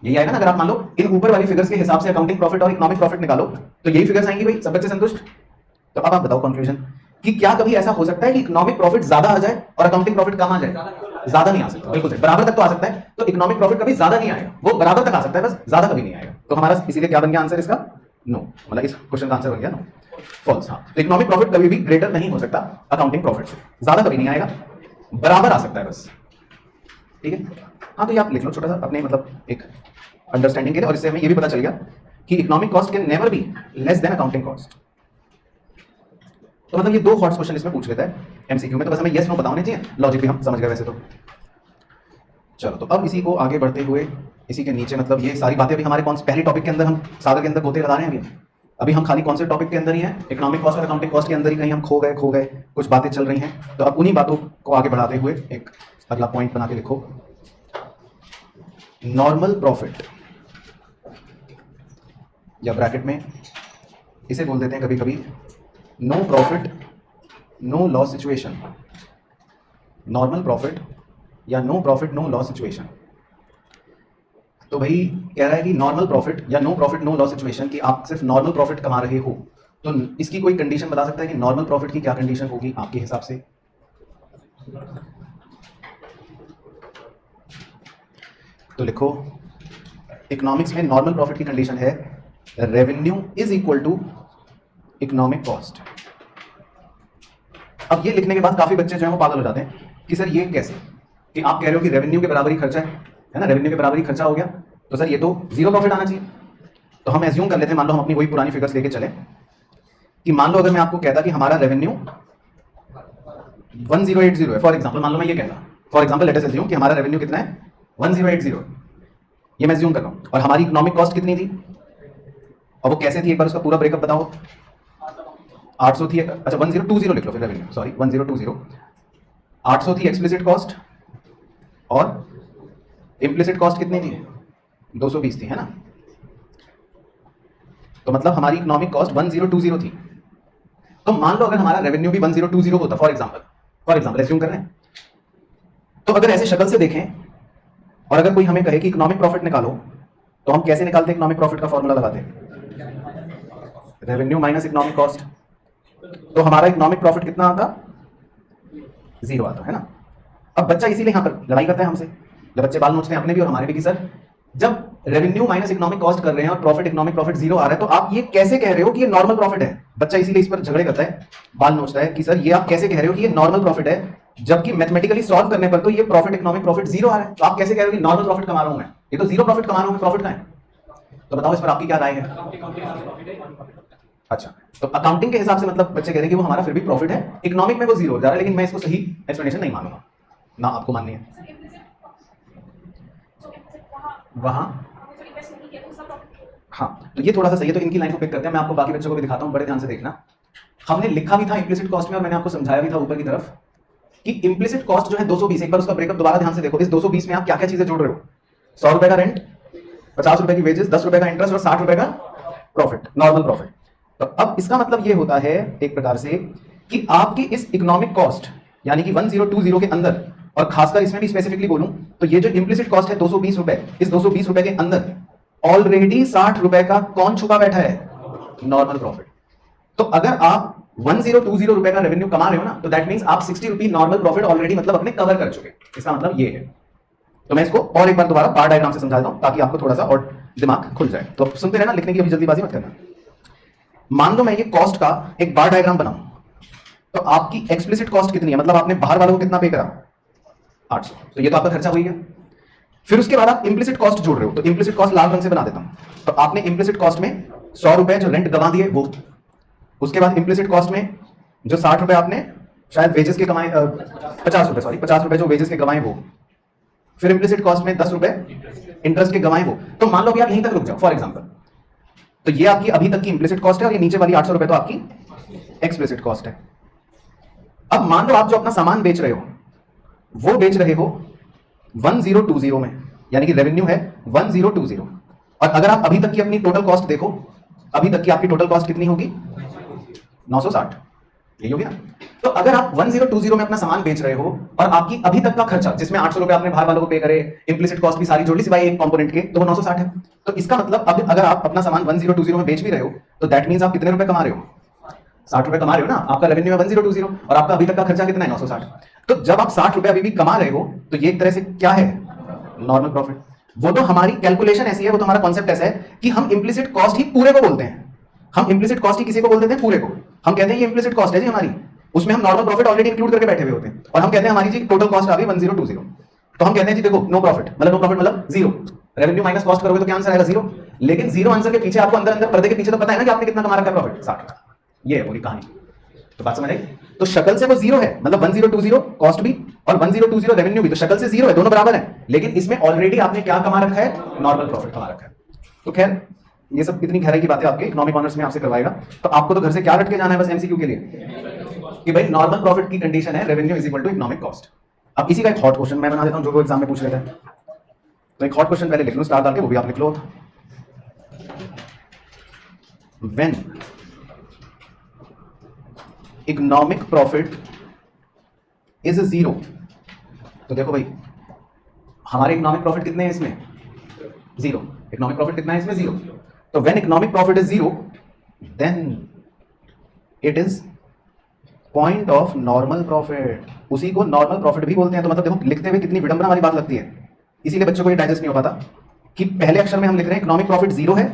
यही आएगा ना। अगर आप मान लो इन ऊपर वाली फिगर्स के हिसाब से अकाउंटिंग प्रॉफिट और इकोनॉमिक प्रॉफिट निकालो तो यही फिगर्स आएंगी भाई, सब बच्चे संतुष्ट। तो अब आप बताओ कंक्लूजन कि क्या कभी ऐसा हो सकता है कि इकोनॉमिक प्रॉफिट ज्यादा आ जाए और अकाउंटिंग प्रॉफिट कम आ जाए। ज्यादा नहीं आ सकता, बिल्कुल बराबर तक तो आ सकता है। तो इकोनॉमिक प्रॉफिट कभी ज्यादा नहीं आएगा, वो बराबर तक आ सकता है बस ज्यादा कभी नहीं आएगा। तो हमारा इसीलिए क्या बन गया आंसर इसका, नो। मतलब इस क्वेश्चन का आंसर बन गया नो, फॉल्स। हाँ, तो इकोनॉमिक प्रॉफिट कभी भी ग्रेटर नहीं हो सकता अकाउंटिंग प्रॉफिट से, ज्यादा कभी नहीं आएगा, बराबर आ सकता है बस, ठीक है। हाँ, तो ये आप लिख लो छोटा सा अपने मतलब एक अंडरस्टैंडिंग के लिए, और इससे हमें ये भी पता चल गया कि economic cost can never be less than accounting cost. तो मतलब ये दो हॉट क्वेश्चन इसमें पूछ लेता है एमसीक्यू में, तो बस हमें यस नो पता होने चाहिए, लॉजिक भी हम समझ गए वैसे तो। चलो, तो अब इसी को आगे बढ़ते हुए इसी के नीचे मतलब ये सारी बातें अभी हमारे कौन से पहले टॉपिक के अंदर हम सागर के अंदर गोते लगा रहे हैं अभी हम खाली कौन से टॉपिक के अंदर ही हैं, इकोनॉमिक कॉस्ट और अकाउंटिंग कॉस्ट के अंदर ही कहीं हम खो गए, कुछ बातें चल रही हैं। तो अब उन्हीं बातों को आगे बढ़ाते हुए एक अगला पॉइंट बना के लिखो, नॉर्मल प्रॉफिट, या ब्रैकेट में इसे बोल देते हैं कभी कभी no profit no loss situation. Normal profit या no profit no loss situation. तो भाई कह रहा है कि नॉर्मल प्रॉफिट या no profit no loss situation कि आप सिर्फ नॉर्मल प्रॉफिट कमा रहे हो, तो इसकी कोई कंडीशन बता सकता है कि नॉर्मल प्रॉफिट की क्या कंडीशन होगी आपके हिसाब से। तो लिखो, इकोनॉमिक्स में नॉर्मल प्रॉफिट की कंडीशन है revenue is equal to economic cost. अब ये लिखने के बाद काफी बच्चे जो है वो पागल हो जाते हैं कि सर ये कैसे, कि आप कह रहे हो कि रेवेन्यू के बराबर ही खर्चा है ना, रेवेन्यू के बराबर ही खर्चा हो गया तो सर ये तो जीरो प्रॉफिट आना चाहिए। तो हम एज्यूम कर लेते हैं, मान लो हम अपनी वही पुरानी फिगर्स लेके चले कि मान लो अगर मैं आपको कहता कि हमारा रेवेन्यू 1080 है फॉर एग्जांपल, मान लो मैं ये कहता for example let us assume कि हमारा रेवेन्यू कितना है 1080, ये मैं एज्यूम कर रहा हूं, और हमारी इकोनॉमिक कॉस्ट कितनी थी और वो कैसे थी, एक बार उसका पूरा ब्रेकअप बताओ। 800 थी, अच्छा 1020 लिख लो फिर रेवेन्यू, सॉरी 1020। 800 थी एक्सप्लिसिट कॉस्ट और इम्प्लिसिट कॉस्ट कितनी थी, 220 थी, है ना। तो मतलब हमारी इकोनॉमिक कॉस्ट 1020 थी। तो मान लो अगर हमारा रेवेन्यू भी 1020 होता फॉर एग्जांपल एज्यूम कर रहे हैं, तो अगर ऐसे शक्ल से देखें और अगर कोई हमें कहे कि इकोनॉमिक प्रॉफिट निकालो तो हम कैसे निकालते हैं, इकोनॉमिक प्रॉफिट का फॉर्मूला लगाते हैं रेवेन्यू माइनस इकोनॉमिक कॉस्ट। तो हमारा इकोनॉमिक प्रॉफिट कितना आता, 0 आता, है ना। अब बच्चा इसीलिए यहां पर लड़ाई करता है हमसे, जब बच्चे बाल नोचते हैं अपने भी और हमारे भी कि सर जब रेवेन्यू माइनस इकोनॉमिक कॉस्ट कर रहे हैं और प्रॉफिट इकोनॉमिक प्रॉफिट 0 आ रहा है तो आप ये कैसे कह रहे हो कि ये नॉर्मल प्रॉफिट है। बच्चा इसीलिए इस पर झगड़े करता है, बाल नोचता है कि सर ये आप कैसे कह रहे हो कि ये नॉर्मल प्रॉफिट है, जबकि मैथमेटिकली सॉल्व करने पर तो ये प्रॉफिट इकोनॉमिक प्रॉफिट 0 आ रहा है। तो आप कैसे कह रहे हो कि नॉर्मल प्रॉफिट कमा रहा हूं मैं, ये तो 0 प्रॉफिट कमा रहा हूं मैं, प्रॉफिट का है। तो बताओ इस पर आपकी क्या राय है। अच्छा, तो अकाउंटिंग के हिसाब से मतलब बच्चे कह रहे हैं कि वो हमारा फिर भी प्रॉफिट है, इकोनॉमिक में वो 0 हो जा रहा है, लेकिन मैं इसको सही एक्सप्लेनेशन नहीं मानूंगा ना, आपको माननी है वहां। हाँ, तो ये थोड़ा सा सही है, तो इनकी लाइन को पिक करते हैं, मैं आपको बाकी बच्चों को भी दिखाता हूं, बड़े ध्यान से देखना। हमने लिखा भी था इम्प्लिसिट कॉस्ट में और मैंने आपको समझाया भी था ऊपर की तरफ कि इम्प्लिसिट कॉस्ट जो है 220, एक बार उसका ब्रेकअप दोबारा ध्यान से देखो। इस 220 में आप क्या क्या चीजें जोड़ रहे हो, 100 रुपए का रेंट, 50 रुपए की वेजेस, 10 रुपए का इंटरेस्ट और 60 रुपए का प्रॉफिट, नॉर्मल प्रॉफिट। तो अब इसका मतलब ये होता है एक प्रकार से कि आपकी इस इकोनॉमिक कॉस्ट यानी कि 1020 के अंदर, और खासकर इसमें भी स्पेसिफिकली बोलूं तो ये जो इम्प्लिसिट कॉस्ट है 220 रुपए, इस 220 रुपए के अंदर ऑलरेडी 60 रुपए का कौन छुपा बैठा है, नॉर्मल प्रॉफिट। तो अगर आप 1020 रुपए का रेवेन्यू कमा रहे हो ना, तो दैट मींस आप 60 रुपए नॉर्मल प्रॉफिट ऑलरेडी मतलब अपने कवर कर चुके। इसका मतलब ये है। तो मैं इसको और एक बार दोबारा बार डायग्राम से समझाता हूं ताकि आपको थोड़ा सा और दिमाग खुल जाए। तो सुनते रहना, लिखने की अभी जल्दीबाजी मत करना। मान लो मैं ये कॉस्ट का एक बार डायग्राम बनाऊं, तो आपकी एक्सप्लिसिट कॉस्ट कितनी है, मतलब आपने बाहर वालों को कितना पे करा, 800, तो ये तो आपका खर्चा हो गया। फिर उसके बाद आप इंप्लिसिट कॉस्ट जोड़ रहे हो, तो इंप्लिसिट कॉस्ट लाल रंग से बना देता हूं। तो आपने इंप्लिसिट कॉस्ट में 100 रुपए जो रेंट गंवा दिए वो, उसके बाद इंप्लिसिट कॉस्ट में जो 60 रुपए आपने शायद वेजेस के कमाए, 50 रुपए, सॉरी 50 रुपए जो वेजेस के कमाए वो, फिर इंप्लिसिट कॉस्ट में 10 रुपए इंटरेस्ट के गंवाए वो। तो मान लो कि आप यहीं तक रुक जाओ फॉर एग्जांपल, तो ये आपकी अभी तक की इंप्लिसिट कॉस्ट है और ये नीचे वाली 800 रुपए तो आपकी एक्सप्लिसिट कॉस्ट है। अब मान लो आप जो अपना सामान बेच रहे हो वो बेच रहे हो 1020 में, यानी कि रेवेन्यू है 1020, और अगर आप अभी तक की अपनी टोटल कॉस्ट देखो, अभी तक की आपकी टोटल कॉस्ट कितनी होगी, 960, यही होगी ना। तो अगर आप 1020 में अपना सामान बेच रहे हो और आपकी अभी तक का खर्चा जिसमें 800 रुपए आपने बाहर वालों को पे करे, इंप्लिसिट कॉस्ट भी सारी जोड़ ली सिवाय एक कंपोनेंट के, तो वो 960 है। तो इसका मतलब अब अगर आप अपना सामान 1020 में बेच भी रहे हो तो दैट मींस आप कितने रुपए कमा रहे हो, 60 रुपए कमा रहे हो ना। आपका रेवेन्यू है 1020 और आपका अभी तक का खर्चा कितना है, 960। तो जब आप 60 रुपए अभी भी कमा रहे हो तो ये एक तरह से क्या है, नॉर्मल प्रॉफिट। वो तो हमारी कैलकुलेशन ऐसी है, वो तो हमारा कॉन्सेप्ट ऐसा है कि हम इंप्लिसिट कॉस्ट ही पूरे को बोलते हैं। हम इंप्लिसिट कॉस्ट ही किसी को बोल देते हैं, पूरे को। हम कहते हैं ये इंप्लिसिट कॉस्ट है जी हमारी, उसमें हम नॉर्मल प्रॉफिट ऑलरेडी इंक्लूड करके बैठे हुए होते हैं, और हम कहते हैं हमारी जी टोटल कॉस्ट आ गई 1020। तो हम कहते हैं जी देखो नो प्रॉफिट मतलब जीरो, रेवेन्यू माइनस कॉस्ट करोगे तो क्या आंसर आएगा, जीरो। लेकिन जीरो आंसर के पीछे आपको अंदर अंदर पर्दे के पीछे तो पता है ना कि आपने कितना कमा रखा है प्रॉफिट, 60। ये है पूरी कहानी। तो बात समझ आई। तो शक्ल से वो जीरो है, मतलब 1020 कॉस्ट भी और 1020 रेवेन्यू भी, तो शक्ल से जीरो है, दोनों बराबर है। लेकिन इसमें ऑलरेडी आपने क्या कमा रखा है, नॉर्मल प्रॉफिट कमा रखा है। तो खैर ये सब इतनी गहराई की बातें आपके इकोनॉमिक ऑनर्स में आपसे करवाएगा, तो आपको तो घर से क्या रट के जाना है बस एमसीक्यू के लिए कि भाई नॉर्मल प्रॉफिट की कंडीशन है revenue is equal to economic cost. अब इसी का एक हॉट क्वेश्चन मैं बना देता हूं जो वो एग्जाम में पूछ लेते हैं। तो एक हॉट क्वेश्चन पहले लिख लो स्टार डाल के, वो भी आप लिख लो। When economic profit is zero, तो देखो भाई हमारे इकोनॉमिक प्रॉफिट कितने हैं इसमें, जीरो। इकोनॉमिक प्रॉफिट कितना है इसमें, जीरो। तो when economic profit is zero then it is point of normal profit, उसी को नॉर्मल प्रॉफिट भी बोलते हैं। तो मतलब देखो लिखते हुए कितनी विडंबना वाली बात लगती है, इसीलिए बच्चों को ये डाइजेस्ट नहीं हो पाता कि पहले अक्षर में हम लिख रहे हैं इकोनॉमिक प्रॉफिट जीरो है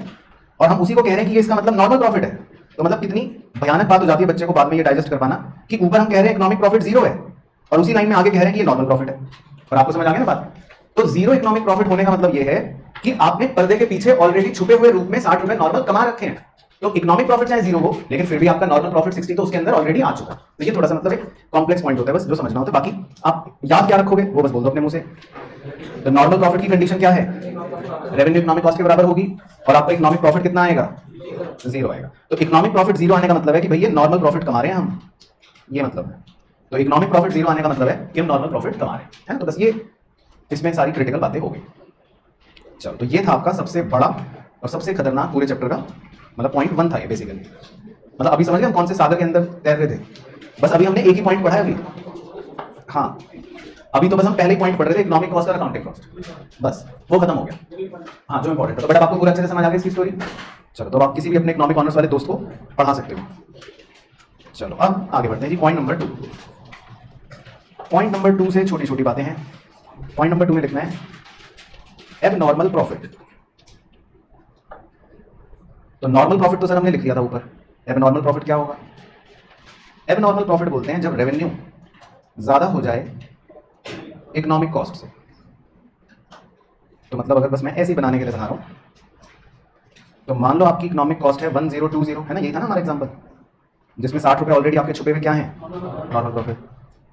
और हम उसी को कह रहे हैं कि ये इसका मतलब नॉर्मल प्रॉफिट है। तो मतलब कितनी भयानक बात हो जाती है बच्चे को बाद में ये डाइजेस्ट कर पाना कि ऊपर हम कह रहे हैं इकोनॉमिक प्रॉफिट जीरो है और उसी लाइन में आगे कह रहे हैं कि ये नॉर्मल प्रॉफिट है। और आपको समझ आ गया ना बात। तो जीरो इकोनॉमिक प्रॉफिट होने का मतलब ये है कि आपने पर्दे के पीछे ऑलरेडी छुपे हुए रूप में 60 रुपए नॉर्मल कमा रखे हैं। तो इकोनॉमिक प्रॉफिट चाहे जीरो हो लेकिन फिर भी आपका नॉर्मल प्रॉफिट 60 तो उसके अंदर ऑलरेडी आ चुका है। तो ये थोड़ा सा मतलब एक कॉम्प्लेक्स पॉइंट होता है, बस जो समझना होता है। बाकी आप याद क्या रखोगे वो बस बोल दो अपने मुंह से। तो नॉर्मल प्रॉफिट की कंडीशन क्या है, रेवेन्यू इकोनॉमिक कॉस्ट के बराबर होगी और आपका इकोनॉमिक प्रॉफिट कितना आएगा, जीरो आएगा। तो इकोनॉमिक प्रॉफिट जीरो आने का मतलब है कि भैया नॉर्मल प्रॉफिट कमा रहे हैं हम, ये मतलब है। तो इकोनॉमिक प्रॉफिट जीरो आने का मतलब है कि हम नॉर्मल प्रॉफिट कमा रहे हैं, है ना। तो बस ये इसमें सारी क्रिटिकल बातें हो गई। चलो तो ये था आपका सबसे बड़ा और सबसे खतरनाक पूरे चैप्टर का मतलब पॉइंट 1 था ये बेसिकली। मतलब अभी समझ गए हम कौन से सागर के अंदर तैर रहे थे। बस अभी हमने एक ही पॉइंट पढ़ा है अभी। हाँ अभी तो बस हम पहले ही पॉइंट पढ़ रहे थे इकोनॉमिक कॉस्ट और अकाउंटिंग कॉस्ट, बस वो खत्म हो गया। हाँ जो इंपॉर्टेंट था, बट आपको पूरा अच्छे से समझ आ गई इसकी स्टोरी। चलो तो आप किसी भी अपने इकोनॉमिक ऑनर्स वाले दोस्त को पढ़ा सकते हो। चलो अब आगे बढ़ते हैं जी पॉइंट नंबर 2। पॉइंट नंबर 2 से छोटी छोटी बातें हैं। पॉइंट नंबर 2 में लिखना है एबनॉर्मल प्रॉफिट। तो नॉर्मल प्रॉफिट तो सर हमने लिख लिया था ऊपर, एबनॉर्मल प्रॉफिट क्या होगा। एबनॉर्मल प्रॉफिट बोलते हैं जब रेवेन्यू ज्यादा हो जाए इकोनॉमिक कॉस्ट से। तो मतलब अगर बस मैं ऐसे ही बनाने के लिए बना रहा हूं, तो मान लो आपकी इकोनॉमिक कॉस्ट है 1020 है ना, यही था ना हमारा एग्जांपल, जिसमें 60 रुपए ऑलरेडी आपके छुपे हुए क्या है, नॉर्मल प्रॉफिट।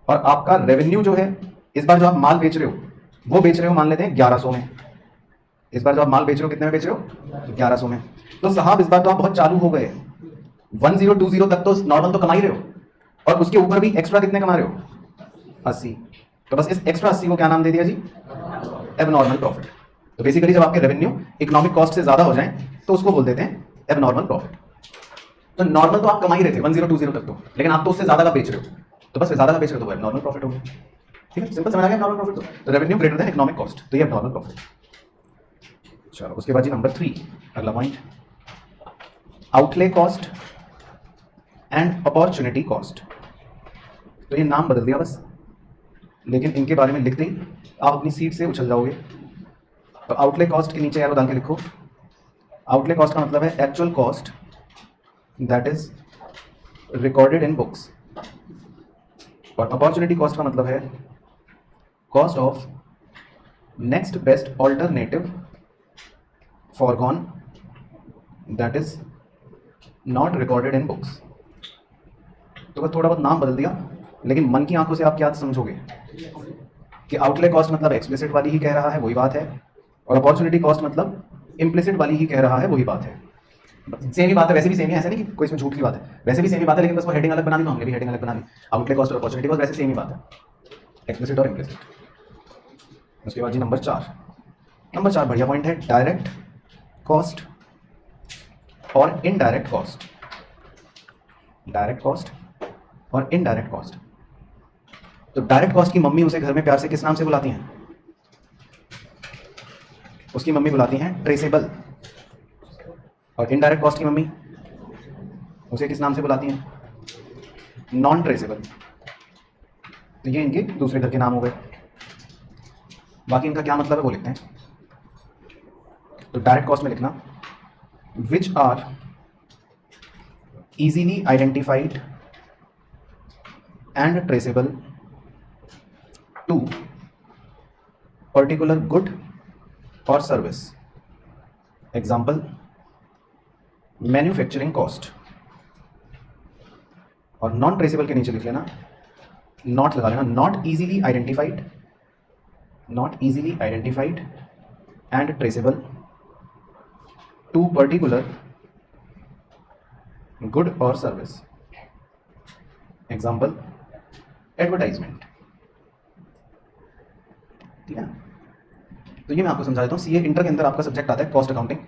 और आपका रेवेन्यू जो है इस बार जो आप माल बेच रहे हो वो बेच रहे हो मान लेते हैं 1100 में। इस बार जो आप माल बेच रहे हो कितने में बेच रहे हो, 1100 में। तो साहब इस बार तो आप बहुत चालू हो गए, 1020 तक तो नॉर्मल तो कमा ही रहे हो और उसके ऊपर भी एक्स्ट्रा कितने कमा रहे हो, 80। तो बस इस एक्स्ट्रा 80 को क्या नाम दे दिया जी, एबनॉर्मल प्रॉफिट। तो बेसिकली जब आपके रेवेन्यू इकोनॉमिक कॉस्ट से ज्यादा हो जाए तो उसको बोल देते हैं एबनॉर्मल प्रॉफिट। तो नॉर्मल तो आप कमा ही रहे थे 1020 तक तो, लेकिन आप तो उससे ज्यादा का बेच रहे हो, तो बस ज्यादा का बेच रहे हो तो एबनॉर्मल प्रॉफिट हो गया। ठीक है, सिंपल समझ आ गया एबनॉर्मल प्रॉफिट। तो revenue greater than economic cost, तो ये एबनॉर्मल प्रॉफिट। चलो उसके बाद जी नंबर 3 अगला point, outlay cost and opportunity cost. तो ये नाम बदल दिया बस, लेकिन इनके बारे में लिखते ही आप अपनी सीट से उछल जाओगे। तो आउटले कॉस्ट के नीचे एरो डाल के लिखो आउटले कॉस्ट का मतलब है actual cost that is recorded in books, और अपॉर्चुनिटी कॉस्ट का मतलब है cost of next best alternative foregone that is not recorded in books. तो बस थोड़ा बहुत नाम बदल दिया, लेकिन मन की आंखों से आप क्या समझोगे कि आउटले कॉस्ट मतलब एक्सप्लिसिट वाली ही कह रहा है, वही बात है, और अपॉर्चुनिटी कॉस्ट मतलब इम्प्लिसिट वाली ही कह रहा है, वही बात है। सेम ही बात है, वैसे भी सेम ही, ऐसा नहीं कि कोई इसमें झूठ की बात है, वैसे भी सेम ही बात है, लेकिन बस वो हेडिंग अलग बना दी, तो हमने भी हेडिंग अलग बना दी। आउटले कॉस्ट और अपॉर्चुनिटी कॉस्ट वैसे सेम ही बात है, एक्सप्लिसिट और इम्प्लिसिट। उसके बाद जी नंबर 4 बढ़िया पॉइंट है, डायरेक्ट कॉस्ट और इनडायरेक्ट कॉस्ट। डायरेक्ट कॉस्ट और इनडायरेक्ट कॉस्ट। तो डायरेक्ट कॉस्ट की मम्मी उसे घर में प्यार से किस नाम से बुलाती हैं? उसकी मम्मी बुलाती हैं ट्रेसेबल। और इनडायरेक्ट कॉस्ट की मम्मी उसे किस नाम से बुलाती हैं? Non traceable. तो ये इनके दूसरे घर के नाम हो गए। बाकी इनका क्या मतलब है वो लिखते हैं। तो डायरेक्ट कॉस्ट में लिखना which are easily identified and traceable to particular good or service. Example, manufacturing cost। और नॉन ट्रेसेबल के नीचे लिख लेना, नॉट लगा लेना, not easily identified and traceable to particular good और सर्विस। Example, advertisement. ठीक है ना? तो ये मैं आपको समझा देता हूँ। सीए इंटर के अंदर आपका सब्जेक्ट आता है कॉस्ट अकाउंटिंग,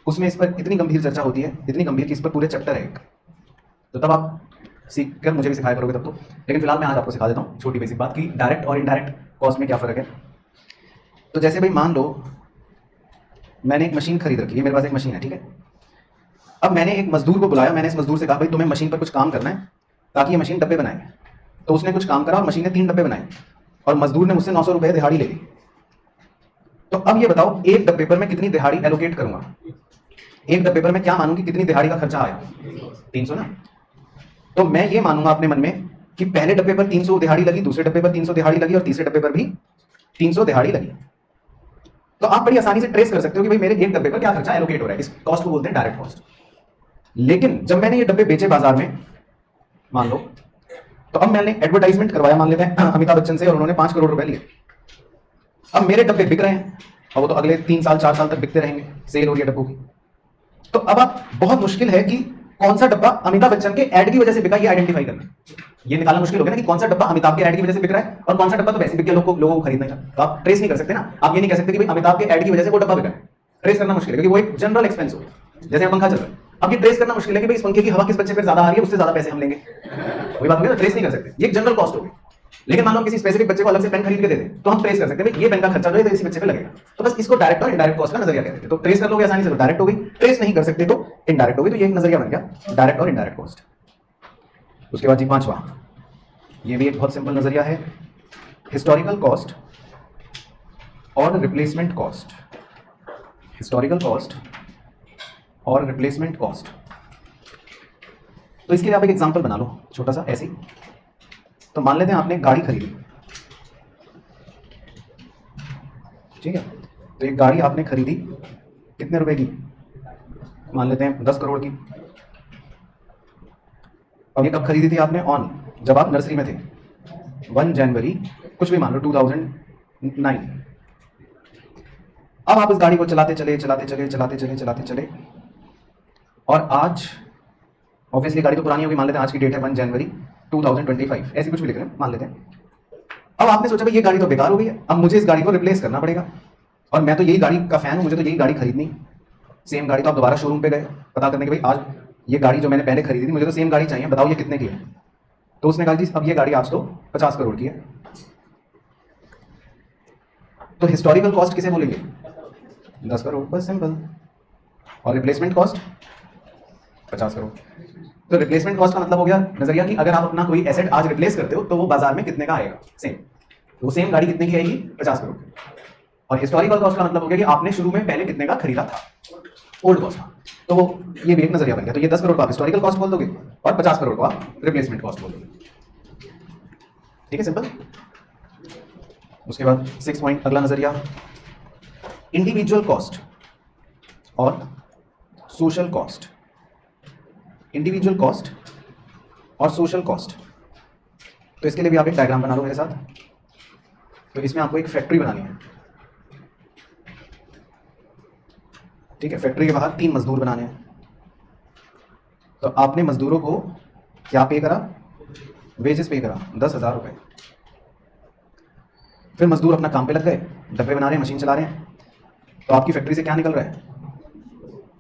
उसमें इस पर इतनी गंभीर चर्चा होती है, इतनी गंभीर कि इस पर पूरे चैप्टर है एक। तो तब आप सीख कर मुझे भी सिखाया करोगे तब तो, लेकिन फिलहाल मैं आज आपको सिखा देता हूँ छोटी बेसिक बात कि डायरेक्ट और इनडायरेक्ट कॉस्ट में क्या फ़र्क है। तो जैसे भाई मान लो मैंने एक मशीन खरीद रखी है, मेरे पास एक मशीन है, ठीक है। अब मैंने एक मजदूर को बुलाया, मैंने इस मजदूर से कहा भाई तुम्हें मशीन पर कुछ काम करना है ताकि ये मशीन डब्बे बनाए। तो उसने कुछ काम करा और मशीन ने 3 डब्बे बनाए, और मजदूर ने मुझसे 900 रुपये दिहाड़ी ले ली। तो अब ये बताओ एक डब्बे पर मैं कितनी दिहाड़ी एलोकेट करूंगा? एक डब्बे पर मैं क्या मानूंगी कितनी दिहाड़ी का खर्चा आया? 300 ना। तो मैं ये मानूंगा अपने मन में कि पहले डब्बे पर 300 दिहाड़ी लगी, दूसरे डब्बे पर 300 दिहाड़ी लगी, और तीसरे डब्बे पर भी 300 दिहाड़ी लगी। तो आप बड़ी आसानी से ट्रेस कर सकते हो कि भाई मेरे एक डब्बे पर क्या खर्चा एलोकेट हो रहा है। इस कॉस्ट को बोलते हैं डायरेक्ट कॉस्ट। लेकिन जब मैंने ये डब्बे बेचे बाजार में मान लो, तो अब मैंने एडवर्टाइजमेंट करवाया मान लेते हैं अमिताभ बच्चन से, और उन्होंने 5 करोड़ रुपए लिए। अब मेरे डब्बे बिक रहे हैं, और वो तो अगले 3 साल 4 साल तक बिकते रहेंगे, सेल हो रही है डब्बों की। तो अब आप बहुत मुश्किल है कि कौन सा डब्बा अमिताभ बच्चन के एड की वजह से बिका, ये आइडेंटिफाई करना, ये निकालना मुश्किल हो गया ना कि कौन सा डब्बा अमिताभ के एड की वजह से बिक रहा है और कौन सा डब्बा तो वैसे बिक गया, लोगों को खरीदने का। तो आप ट्रेस नहीं कर सकते ना। आप ये नहीं कह सकते कि भाई अमिताभ के एड की वजह से वो डब्बा बिका है। ट्रेस करना मुश्किल है क्योंकि वो एक जनरल एक्सपेंस हो गया, जैसे पंखा चल रहा है। अब ये ट्रेस करना मुश्किल है कि भाई इस पंखे की हवा किस बच्चे पर ज्यादा आ रही है, उससे ज्यादा पैसे हम लेंगे। वही बात हो गई ना, ट्रेस नहीं कर सकते, ये एक जनरल कॉस्ट हो गई। लेकिन मान लो किसी स्पेसिफिक बच्चे को अलग से पेन खरीद के दे दे, तो हम ट्रेस कर सकते हैं भाई ये पेन का खर्चा जो है इसी बच्चे पे लगेगा। तो बस इसको डायरेक्ट और इनडायरेक्ट कॉस्ट का नजरिया कहते हैं। तो ट्रेस कर लोगे आसानी से तो डायरेक्ट हो गई, ट्रेस नहीं कर सकते तो इनडायरेक्ट हो गई। तो ये एक नजरिया बन गया डायरेक्ट और इनडायरेक्ट कॉस्ट। उसके बाद जी 5वां, ये भी एक बहुत सिंपल नजरिया है, हिस्टोरिकल कॉस्ट और रिप्लेसमेंट कॉस्ट। हिस्टोरिकल कॉस्ट और रिप्लेसमेंट कॉस्ट। तो इसके लिए आप एक एग्जांपल बना लो छोटा सा ऐसे ही। तो मान लेते हैं आपने गाड़ी खरीदी, ठीक है। तो एक गाड़ी आपने खरीदी कितने रुपए की? मान लेते हैं 10 करोड़ की। और ये कब खरीदी थी आपने? जब आप नर्सरी में थे, 1 जनवरी कुछ भी मान लो 2009। अब आप इस गाड़ी को चलाते चले और आज ऑब्वियसली गाड़ी तो पुरानी होगी, मान लेते हैं आज की डेट है 1 जनवरी 2025, ऐसी कुछ भी लिख रहे हैं मान लेते हैं। अब आपने सोचा भाई ये गाड़ी तो बेकार हो गई है, अब मुझे इस गाड़ी को रिप्लेस करना पड़ेगा, और मैं तो यही गाड़ी का फैन हूं, मुझे तो यही गाड़ी खरीदनी। सेम गाड़ी। तो आप दोबारा शोरूम पे गए पता करने के भाई आज ये गाड़ी जो मैंने पहले खरीदी थी मुझे तो सेम गाड़ी चाहिए, बताओ ये कितने की है? तो उसने कहा जी अब ये गाड़ी आज तो 50 करोड़ की है। तो हिस्टोरिकल कॉस्ट किसे बोलेंगे? 10 करोड़, बस सिंपल। और रिप्लेसमेंट कॉस्ट 50 करोड़। तो रिप्लेसमेंट कॉस्ट का मतलब हो गया नजरिया कि अगर आप अपना कोई एसेट आज रिप्लेस करते हो तो वो बाजार में कितने का आएगा, सेम। तो वो सेम गाड़ी कितने की आएगी? 50 करोड़। और हिस्टोरिकल कॉस्ट का मतलब हो गया कि आपने शुरू में पहले कितने का खरीदा था। Old cost. तो ये भी एक नजरिया बन गया। तो ये 10 करोड़ को आप हिस्टोरिकल कॉस्ट बोल दोगे और 50 करोड़ को आप रिप्लेसमेंट कॉस्ट बोल दोगे। ठीक है, सिंपल। उसके बाद 6 पॉइंट, अगला नजरिया, इंडिविजुअल कॉस्ट और सोशल कॉस्ट। इंडिविजुअल कॉस्ट और सोशल कॉस्ट। तो इसके लिए भी आप एक डायग्राम बना लो मेरे साथ। तो इसमें आपको एक फैक्ट्री बनानी है, ठीक है। फैक्ट्री के बाहर 3 मजदूर बनाने हैं। तो आपने मजदूरों को क्या पे करा, वेजेस पे करा 10,000 रुपए। फिर मजदूर अपना काम पे लग गए, डब्बे बना रहे हैं, मशीन चला रहे हैं। तो आपकी फैक्ट्री से क्या निकल रहा है,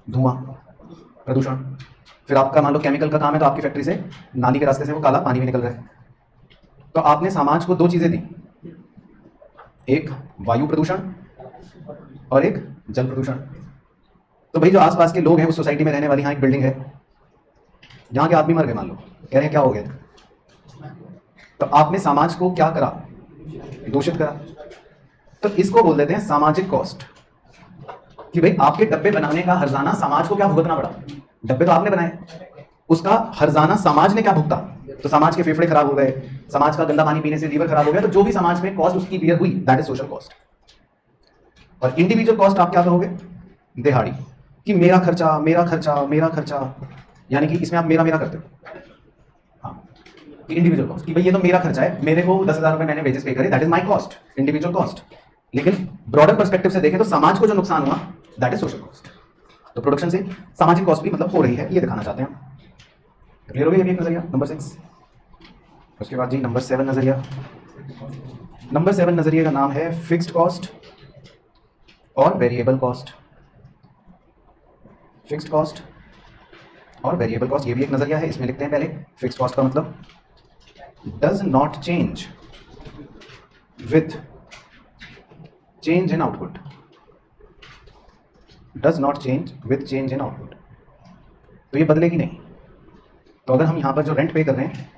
धुआं, प्रदूषण। फिर आपका मान लो केमिकल का काम है, तो आपकी फैक्ट्री से नाली के रास्ते से वो काला पानी भी निकल रहा है। तो आपने समाज को 2 चीजें दी, एक वायु प्रदूषण और एक जल प्रदूषण। तो भाई जो आसपास के लोग हैं, उस सोसाइटी में रहने वाली, यहाँ एक बिल्डिंग है, यहाँ के आदमी मर गए, मान लो, कह रहे हैं क्या हो गया। तो आपने समाज को क्या करा, दूषित करा। तो इसको बोल देते हैं सामाजिक कॉस्ट, कि भाई आपके डब्बे बनाने का हर्जाना समाज को क्या भुगतना पड़ा। डब्बे तो आपने बनाए, उसका हर्जाना समाज ने क्या भुगता। तो समाज के फेफड़े खराब हो गए, समाज का गंदा पानी पीने से लीवर खराब हो गया। तो जो भी समाज में कॉस्ट उसकी बियर हुई, दैट इज सोशल कॉस्ट। और इंडिविजुअल कॉस्ट आप क्या कहोगे, दिहाड़ी, कि मेरा खर्चा मेरा खर्चा मेरा खर्चा, यानी कि इसमें आप मेरा मेरा करते हो। हाँ, इंडिविजुअल कॉस्ट, कि भाई ये तो मेरा खर्चा है, मेरे को 10,000 रुपए मैंने वेजेस पे करे, that is my cost, individual cost. लेकिन ब्रॉडर पर्सपेक्टिव से देखें तो समाज को जो नुकसान हुआ, दैट इज सोशल कॉस्ट। तो प्रोडक्शन से सामाजिक कॉस्ट भी मतलब हो रही है, ये दिखाना चाहते हैं। क्लियर हो गया ये नजरिया नंबर 6। उसके बाद जी नंबर 7 नजरिया। नंबर 7 नजरिए का नाम है फिक्स्ड कॉस्ट और वेरिएबल कॉस्ट। फिक्स्ड कॉस्ट और वेरिएबल कॉस्ट, ये भी एक नजरिया है। इसमें लिखते हैं पहले, फिक्स्ड कॉस्ट का मतलब does not change with change in output. Does not change with change in output, तो ये बदलेगी नहीं। तो अगर हम यहाँ पर जो रेंट पे कर रहे हैं,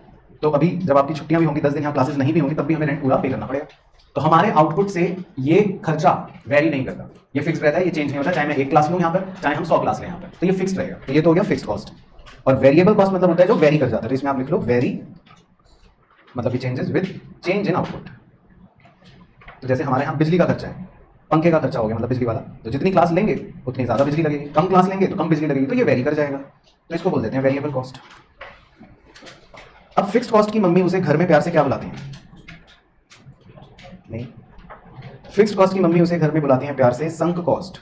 तो अभी जब आपकी छुट्टियां भी होंगी, 10 दिन यहाँ क्लासेस नहीं भी होंगी, तब भी हमें रेंट पूरा पे करना पड़ेगा। तो हमारे आउटपुट से ये खर्चा वेरी नहीं करता, ये फिक्स रहता है, ये चेंज नहीं होता। चाहे मैं 1 क्लास लूँ यहाँ पर, चाहे हम 100 क्लास लें यहाँ पर, तो ये फिक्स रहेगा। तो ये तो हो गया फिक्स कॉस्ट। और वेरिएबल कॉस्ट मतलब होता है जो वेरी कर जाता है। तो इसमें आप लिख लो वेरी, मतलब ये changes with change in output. तो जैसे हमारे यहाँ बिजली का खर्चा है, पंखे का खर्चा हो गया, मतलब बिजली वाला, तो जितनी क्लास लेंगे उतनी ज्यादा बिजली लगेगी, कम क्लास लेंगे तो कम बिजली लगेगी, तो ये वेरी कर जाएगा। तो इसको बोल देते हैं वेरिएबल कॉस्ट। अब फिक्स्ड कॉस्ट की मम्मी उसे घर में प्यार से क्या बुलाती हैं, नहीं, फिक्स्ड कॉस्ट की मम्मी उसे घर में बुलाती हैं प्यार से संक कॉस्ट।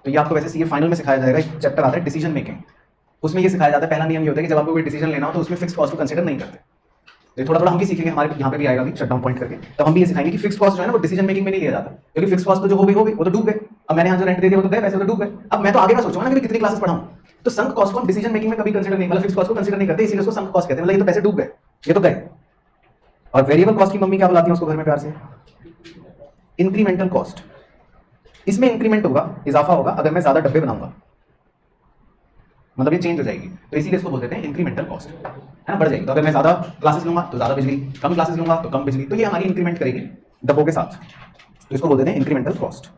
तो ये आपको वैसे सीए फाइनल में सिखाया जाएगा, एक चैप्टर आता है डिसीजन मेकिंग, उसमें ये सिखाया जाता है। पहला नियम ये होता है कि जब आपको कोई डिसीजन लेना हो तो उसमें फिक्स्ड कॉस्ट को कंसीडर नहीं करते। तो थोड़ा थोड़ा हम भी सीखेंगे, हमारे यहाँ पे भी आएगा शट डाउन पॉइंट करके, तब हम भी ये सिखाएंगे कि फिक्स्ड कॉस्ट जो है ना वो डिसीजन मेकिंग में नहीं लिया जाता, क्योंकि फिक्स्ड कॉस्ट तो जो हो गई वो तो डूब गए। अब मैंने यहाँ जो रेंट दे दिया वो तो गए, पैसे तो डूब गए। अब मैं तो आगे का सोचूंगा ना कि कितनी क्लासेस पढ़ाऊं। तो संक कॉस्ट को हम डिसीजन मेकिंग में कभी कंसीडर नहीं, मतलब फिक्स्ड कॉस्ट को कंसीडर नहीं करते, इसीलिए उसको संक कॉस्ट कहते हैं। मतलब ये तो पैसे डूब गए, ये तो गए। और वेरिएबल कॉस्ट की मम्मी क्या बुलाती है उसको घर में प्यार से, इंक्रीमेंटल कॉस्ट। इसमें इंक्रीमेंट होगा, इजाफा होगा अगर मैं ज्यादा डब्बे बनाऊंगा, मतलब ये चेंज हो जाएगी। तो इसीलिए इसको बोल देते हैं इंक्रीमेंटल कॉस्ट, है ना, बढ़ जाएगी। तो अगर मैं ज्यादा क्लासेस लूंगा तो ज्यादा बिजली, कम क्लासेस लूंगा तो कम बिजली, तो ये हमारी इंक्रीमेंट करेगी डब्बों के साथ। तो इसको बोल देते हैं इंक्रीमेंटल कॉस्ट।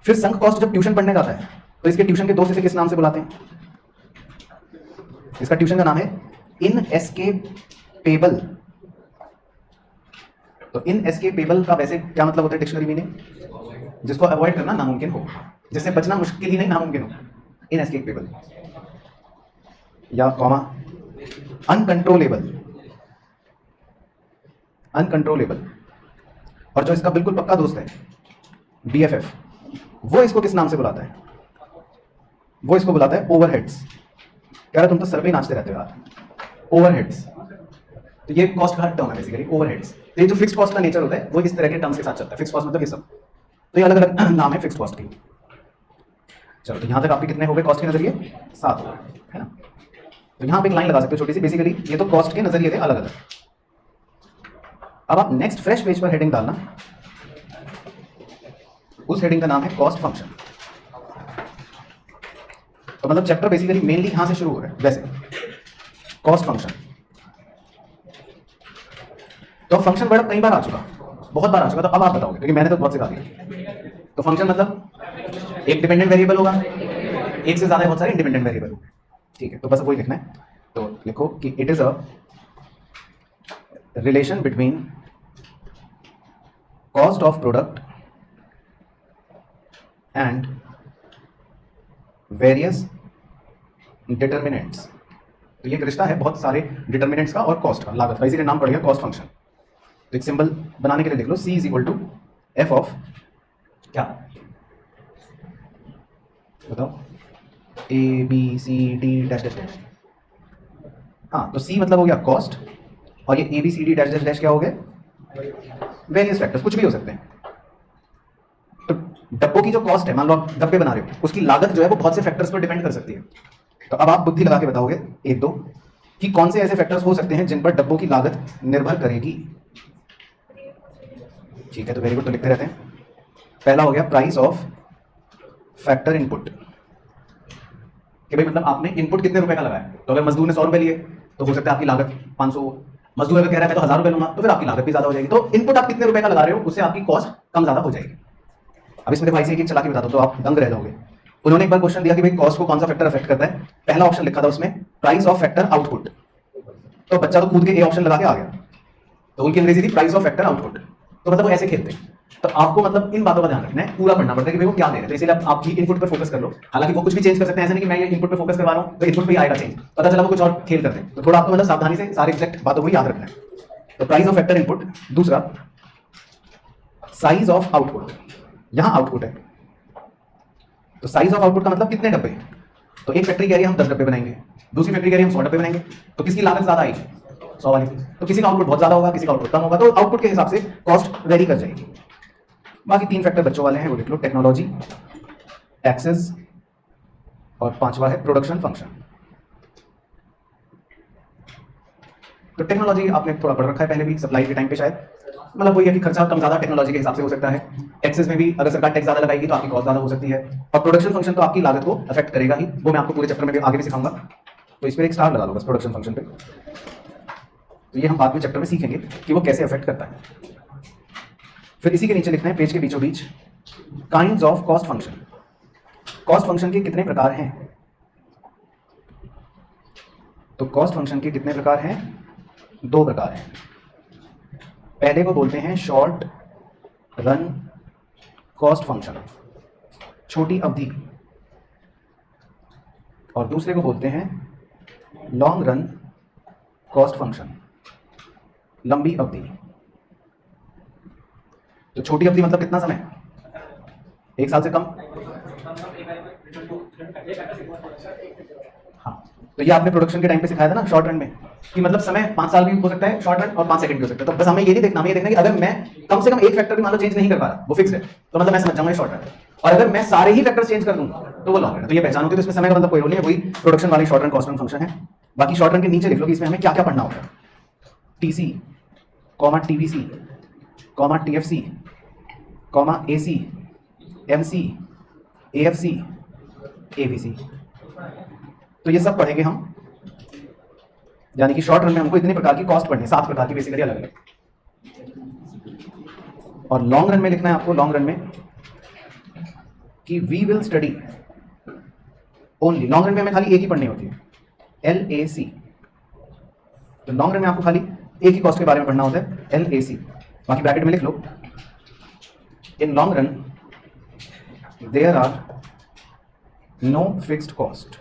फिर संक कॉस्ट जब ट्यूशन पढ़ने जाता है तो इसके ट्यूशन के दोस्त इसे किस नाम से बुलाते हैं, इसका ट्यूशन का नाम है इनएस्केपेबल। तो इनएस्केपेबल का वैसे क्या मतलब होता है डिक्शनरी मीनिंग, जिसको अवॉइड करना नामुमकिन हो, जिससे बचना मुश्किल ही नहीं नामुमकिन हो, इनएस्केपेबल। या कॉमा अनकंट्रोलेबल, अनकंट्रोलेबल। और जो इसका बिल्कुल पक्का दोस्त है बीएफएफ, वो इसको किस नाम से बुलाता है, वो इसको बुलाता है ओवरहेड्स। कह रहा तुम तो सर पे ही नाचते रहते हो यार, ओवरहेड्स। तो ये कॉस्ट का टर्म है बेसिकली, ओवरहेड्स। तो ये जो फिक्स्ड कॉस्ट का नेचर होता है वो इस तरह के टर्म्स के साथ चलता है। फिक्स्ड कॉस्ट मतलब ये सब, तो ये अलग अलग नाम है फिक्स्ड कॉस्ट की। चलो, तो यहां तक आपके कितने हो गए कॉस्ट के नजरिए, 7 हो गए, है ना। तो यहां पे एक लाइन लगा सकते हो छोटी सी, बेसिकली ये तो कॉस्ट के नजरिए थे अलग अलग। अब आप नेक्स्ट फ्रेश पेज पर हेडिंग डालना, उस हेडिंग का नाम है कॉस्ट फंक्शन। तो मतलब चैप्टर बेसिकली मेनली यहां से शुरू हो रहा है वैसे, कॉस्ट फंक्शन। तो फंक्शन वर्ड कई बार आ चुका, बहुत बार आ चुका, तो अब आप बताओगे क्योंकि मैंने तो बहुत सिखा दिया। तो फंक्शन मतलब एक डिपेंडेंट वेरिएबल होगा, एक से ज्यादा बहुत सारे इंडिपेंडेंट वेरिएबल होंगे। ठीक है, तो बस वही लिखना है। तो लिखो कि it is a relation between cost of product and various determinants. तो ये एक रिश्ता है बहुत सारे डिटर्मिनेंट्स का और कॉस्ट का, लागत का, इसीलिए नाम पड़ गया कॉस्ट फंक्शन। तो एक सिंबल बनाने के लिए लिख लो C is equal to F of क्या, बताओ, A B C D dash dash dash. हाँ, तो C मतलब हो गया कॉस्ट, और ये A B C D dash dash dash क्या हो गए, वेरियस फैक्टर्स, कुछ भी हो सकते हैं। तो डब्बों की जो कॉस्ट है, मान लो आप डब्बे बना रहे हो, उसकी लागत जो है वो बहुत से फैक्टर्स पर डिपेंड कर सकती है। तो अब आप बुद्धि लगा के बताओगे एक दो कि कौन से ऐसे फैक्टर्स हो सकते हैं जिन पर डब्बों की लागत निर्भर करेगी। ठीक है, तो वेरी गुड, तो लिखते रहते हैं। पहला हो गया प्राइस ऑफ फैक्टर इनपुट, कि भाई मतलब आपने इनपुट कितने रुपए का लगाया। तो अगर मजदूर ने 100 रुपए लिए तो हो सकता है आपकी लागत 500, मजदूर अगर कह रहा है तो 1000 रुपए लूंगा, तो फिर आपकी लागत भी ज्यादा हो जाएगी। तो इनपुट आप कितने रुपए का लगा रहे हो उससे आपकी कॉस्ट कम ज्यादा हो जाएगी। अब इसमें भाई से एक चला के बता दो तो आप दंग रह जाओगे। उन्होंने एक बार क्वेश्चन दिया कि भाई कॉस्ट को कौन सा फैक्टर अफेक्ट करता है, पहला ऑप्शन लिखा था उसमें प्राइस ऑफ फैक्टर आउटपुट। तो बच्चा तो कूद के ए ऑप्शन लगा के आ गया, तो उनकी अंग्रेजी थी प्राइस ऑफ फैक्टर आउटपुट। तो मतलब वो ऐसे खेलते हैं। तो आपको मतलब इन बातों का ध्यान रखना है, पूरा पढ़ना पड़ता है कि भाई वो क्या दे रहे हैं। तो इसलिए आप भी इनपुट पर फोकस कर लो। हालांकि वो कुछ भी चेंज कर सकते हैं, ऐसा नहीं कि मैं ये इनपुट पर फोकस करवा रहा हूँ तो इनपुट पे ही आएगा चेंज, पता चला वो कुछ और खेल करते हैं। तो थोड़ा आपको मतलब सावधानी से सारे एग्जैक्ट बातों को याद रखना है। तो प्राइस ऑफ फैक्टर इनपुट। दूसरा साइज ऑफ आउटपुट, यहां आउटपुट है तो साइज ऑफ आउटपुट का मतलब कितने डब्बे। तो एक फैक्ट्री कह रही है हम 10 डब्बे बनाएंगे, दूसरी फैक्ट्री कह रही है हम 100 डब्बे बनाएंगे, तो किसकी लागत ज्यादा आएगी, 100 वाली की। तो किसी का आउटपुट बहुत ज्यादा होगा, किसी का आउटपुट कम होगा, तो आउटपुट के हिसाब से कॉस्ट वेरी कर जाएगी। बाकी 3 फैक्टर बच्चों वाले हैं, वो लिख लो, टेक्नोलॉजी, एक्सेस, और 5वां है प्रोडक्शन फंक्शन। तो टेक्नोलॉजी आपने थोड़ा पढ़ रखा है पहले भी, सप्लाई के टाइम पे शायद, मतलब वही है कि खर्चा कम ज्यादा टेक्नोलॉजी के हिसाब से हो सकता है। एक्सेस में भी अगर सरकार टैक्स ज्यादा लगाएगी तो आपकी कॉस्ट ज्यादा हो सकती है। और प्रोडक्शन फंक्शन तो आपकी लागत को अफेक्ट करेगा ही, वो मैं आपको पूरे चैप्टर में भी आगे भी सिखाऊंगा। तो इस पर एक स्टार लगा लो बस प्रोडक्शन फंक्शन पे। तो ये हम बाद में चैप्टर में सीखेंगे कि वो कैसे अफेक्ट करता है। फिर इसी के नीचे लिखना है पेज के बीचों बीच kinds of cost function. Cost function के कितने प्रकार हैं। तो कॉस्ट फंक्शन के कितने प्रकार हैं, 2 प्रकार हैं। पहले को बोलते हैं शॉर्ट रन कॉस्ट फंक्शन, छोटी अवधि, और दूसरे को बोलते हैं लॉन्ग रन कॉस्ट फंक्शन, लंबी अवधि। तो छोटी अवधि मतलब कितना समय, 1 साल से कम। हाँ, तो ये आपने प्रोडक्शन के टाइम पे सिखाया था ना शॉर्ट रन में, कि मतलब समय 5 साल भी हो सकता है शॉर्ट रन, और 5 सेकंड भी हो सकता है। तो बस हमें ये नहीं देखना, हमें ये देखना कि अगर मैं कम से कम एक फैक्टर भी मान लो चेंज नहीं कर पा रहा, वो फिक्स है, तो मतलब मैं समझ जाऊंगा शॉर्ट रन। और अगर मैं सारे ही फैक्टर चेंज कर दूंगा तो वो लॉन्ग रन। तो ये पहचान होती है, तो इसमें समय का मतलब कोई रोल नहीं है, वही प्रोडक्शन वाली short run cost run function है। बाकी शॉर्ट रन के नीचे लिख लो कि इसमें हमें क्या क्या पढ़ना होगा, TC, TVC, TFC, AC, MC, AFC, ABC। तो ये सब पढ़ेंगे हम, यानी कि शॉर्ट रन में हमको इतने प्रकार की कॉस्ट पढ़नी है, 7 प्रकार की बेसिकली अलग अलग। और लॉन्ग रन में लिखना है आपको, लॉन्ग रन में कि we will study only, long run में हमें खाली एक ही पढ़नी होती है, LAC। तो लॉन्ग रन में आपको खाली एक ही कॉस्ट के बारे में पढ़ना होता है, LAC। बाकी ब्रैकेट में लिख लो, in long run there are no fixed cost.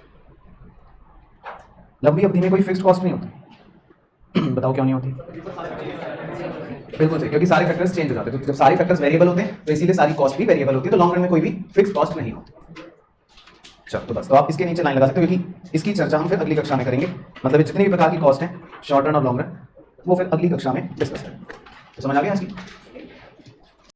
लंबी अवधि में कोई फिक्स्ड कॉस्ट नहीं होती। बताओ क्यों नहीं होती। बिल्कुल सही, क्योंकि सारे फैक्टर्स चेंज हो जाते हैं। तो जब सारे फैक्टर्स वेरिएबल होते हैं तो इसीलिए सारी कॉस्ट भी वेरिएबल होती है। तो लॉन्ग रन में कोई भी फिक्स्ड कॉस्ट नहीं होती। चलो तो बस, तो आप इसके नीचे लाइन लगा सकते हो, क्योंकि इसकी चर्चा हम फिर अगली कक्षा में करेंगे। मतलब जितनी भी प्रकार की कॉस्ट है शॉर्ट रन और लॉन्ग रन, वो फिर अगली कक्षा में डिस्कस करेंगे। तो समझ आ गया इसकी।